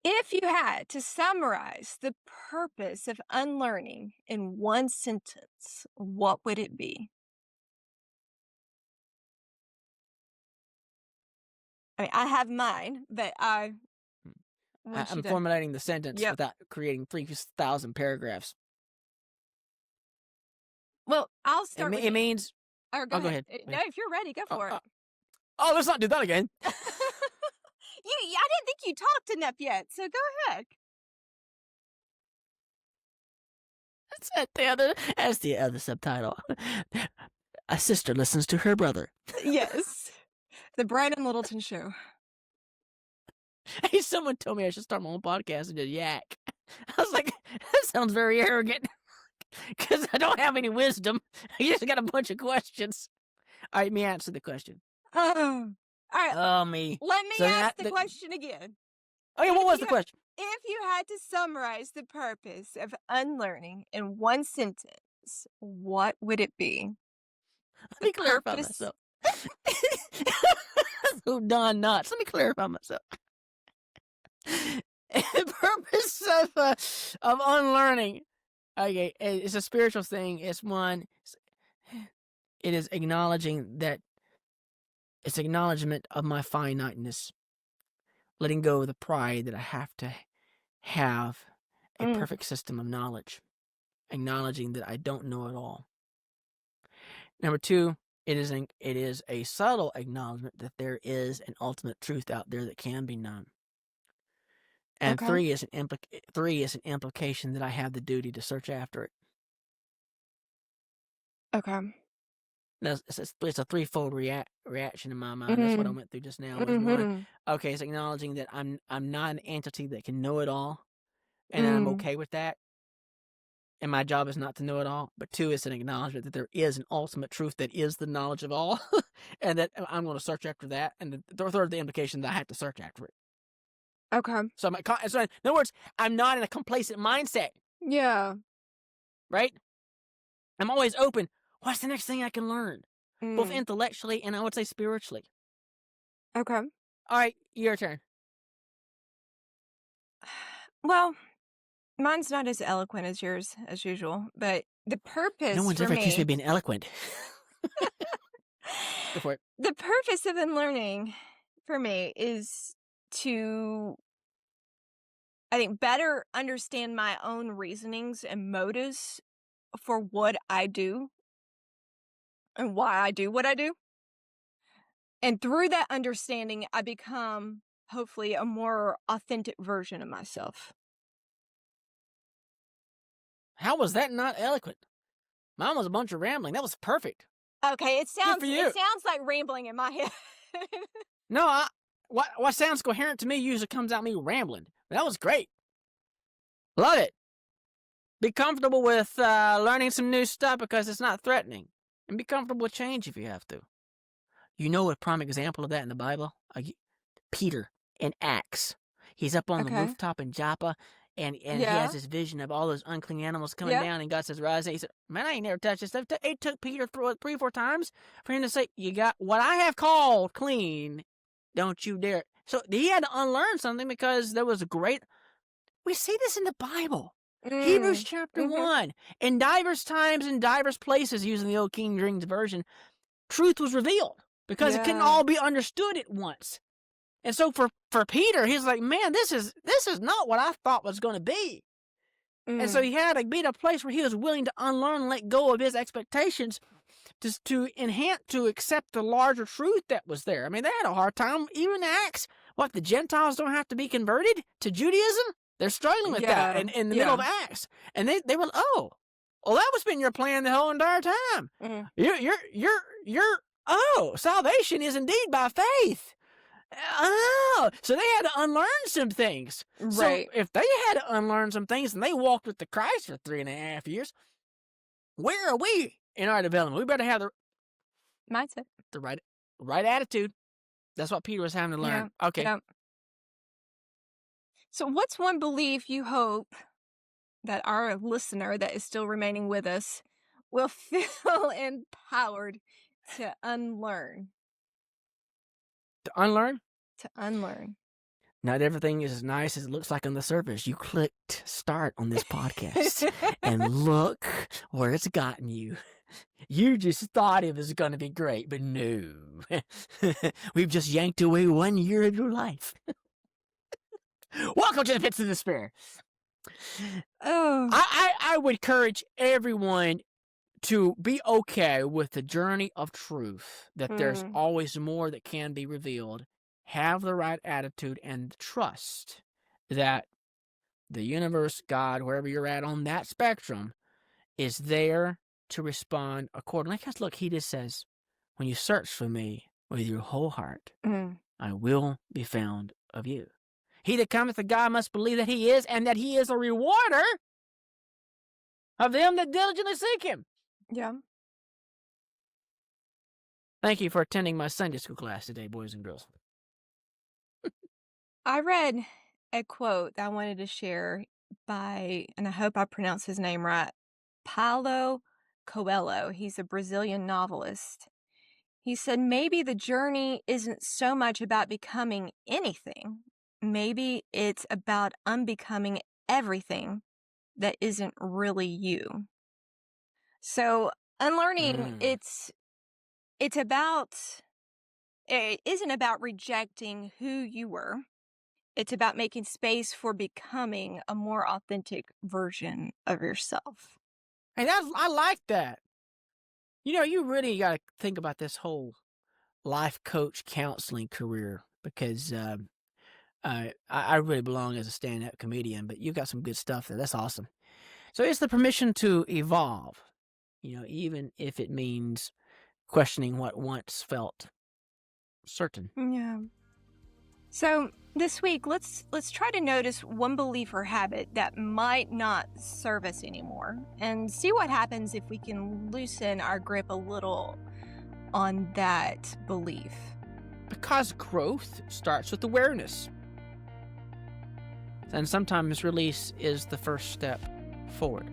If you had to summarize the purpose of unlearning in one sentence, what would it be? I mean, I have mine, but I'm formulating the sentence without creating 3,000 paragraphs. Well, I'll start. It means. Or go ahead. No, if you're ready, go for it. Let's not do that again. I didn't think you talked enough yet, so go ahead. That's the other subtitle. A sister listens to her brother. Yes. The Brandon Littleton Show. Hey, someone told me I should start my own podcast and just yak. I was like, that sounds very arrogant. Because I don't have any wisdom. I just got a bunch of questions. All right, let me answer the question. All right, Oh, me. let me So ask the question again. Okay, what was the question? If you had to summarize the purpose of unlearning in one sentence, what would it be? Let The me clarify purpose. myself. So Don nuts. Let me clarify myself. The purpose of unlearning. Okay, it's a spiritual thing. It's one. It is acknowledging that it's acknowledgement of my finiteness, letting go of the pride that I have to have a Mm, perfect system of knowledge, acknowledging that I don't know it all. Number two, it is a subtle acknowledgement that there is an ultimate truth out there that can be known. And okay. three is an implication that I have the duty to search after it. Okay. Now, it's a threefold reaction in my mind. That's what I went through just now. Was one, okay, it's acknowledging that I'm not an entity that can know it all, and I'm okay with that. And my job is not to know it all. But two, it's an acknowledgement that there is an ultimate truth that is the knowledge of all, and that I'm going to search after that. And the third, the implication that I have to search after it. Okay. So, so in other words, I'm not in a complacent mindset, Yeah. right? I'm always open. What's the next thing I can learn? Both Mm, intellectually and I would say spiritually. okay. All right, your turn. Well, mine's not as eloquent as yours, as usual, but the No purpose one's for ever accused me me, of being eloquent. Go for it. the purpose of unlearning for me is to, I think, better understand my own reasonings and motives for what I do and why I do what I do. And through that understanding, I become hopefully a more authentic version of myself. How was that not eloquent? Mine was a bunch of rambling. That was perfect. Okay, it Good for you. sounds like rambling in my head. No, what sounds coherent to me usually comes out me rambling. That was great. Love it. Be comfortable with learning some new stuff because it's not threatening. And be comfortable with change if you have to. You know a prime example of that in the Bible? Peter in Acts. He's up on the Okay. rooftop in Joppa, and he Yeah. has this vision of all those unclean animals coming Yeah. down, and God says, rise. And he said, man, I ain't never touched this stuff. It took Peter 3-4 times for him to say, you got what I have called clean. Don't you dare. So he had to unlearn something because there was a great... We see this in the Bible. Hebrews chapter 1. In diverse times, in diverse places, using the old King James Version, truth was revealed because it couldn't all be understood at once. And so for Peter, he's like, man, this is not what I thought was going to be. And so he had to be at a place where he was willing to unlearn and let go of his expectations to accept the larger truth that was there. I mean, they had a hard time, even in Acts. What, the Gentiles don't have to be converted to Judaism? They're struggling with that in the middle of Acts. And they were, oh, well, that was been your plan the whole entire time. Salvation is indeed by faith. Oh, so they had to unlearn some things. Right. So if they had to unlearn some things and they walked with the Christ for 3.5 years, where are we in our development? We better have the Mindset. The right attitude. That's what Peter was having to learn. Yeah. Okay. Yeah. So what's one belief you hope that our listener that is still remaining with us will feel empowered to unlearn? To unlearn? To unlearn. Not everything is as nice as it looks like on the surface. You clicked start on this podcast and look where it's gotten you. You just thought it was going to be great, but no. We've just yanked away 1 year of your life. Welcome to the pits of despair. Oh. I would encourage everyone to be okay with the journey of truth, that there's always more that can be revealed. Have the right attitude and trust that the universe, God, wherever you're at on that spectrum, is there to respond accordingly. Because look, he just says, when you search for me with your whole heart, I will be found of you. He that cometh to God must believe that he is, and that he is a rewarder of them that diligently seek him. Yeah. Thank you for attending my Sunday school class today, boys and girls. I read a quote that I wanted to share by, and I hope I pronounce his name right, Paulo Coelho. He's a Brazilian novelist. He said, maybe the journey isn't so much about becoming anything. Maybe it's about unbecoming everything that isn't really you. So unlearning, it isn't about rejecting who you were. It's about making space for becoming a more authentic version of yourself. Hey, I like that. You really got to think about this whole life coach counseling career because I really belong as a stand-up comedian, but you got some good stuff there. That's awesome. So it's the permission to evolve, even if it means questioning what once felt certain. Yeah. So this week, let's try to notice one belief or habit that might not serve us anymore and see what happens if we can loosen our grip a little on that belief. Because growth starts with awareness. And sometimes release is the first step forward.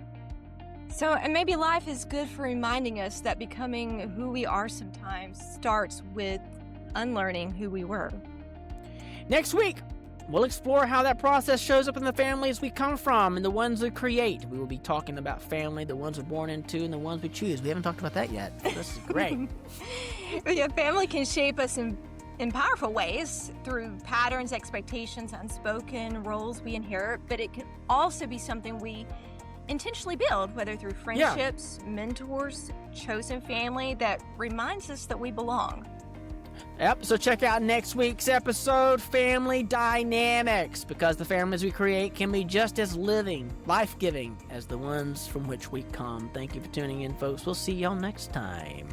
So, and maybe life is good for reminding us that becoming who we are sometimes starts with unlearning who we were. Next week, we'll explore how that process shows up in the families we come from and the ones we create. We will be talking about family, the ones we're born into, and the ones we choose. We haven't talked about that yet. This is great. But yeah, family can shape us in powerful ways through patterns, expectations, unspoken roles we inherit, but it can also be something we intentionally build, whether through friendships, mentors, chosen family that reminds us that we belong. Yep, so check out next week's episode, Family Dynamics, because the families we create can be just as living, life-giving as the ones from which we come. Thank you for tuning in, folks. We'll see y'all next time.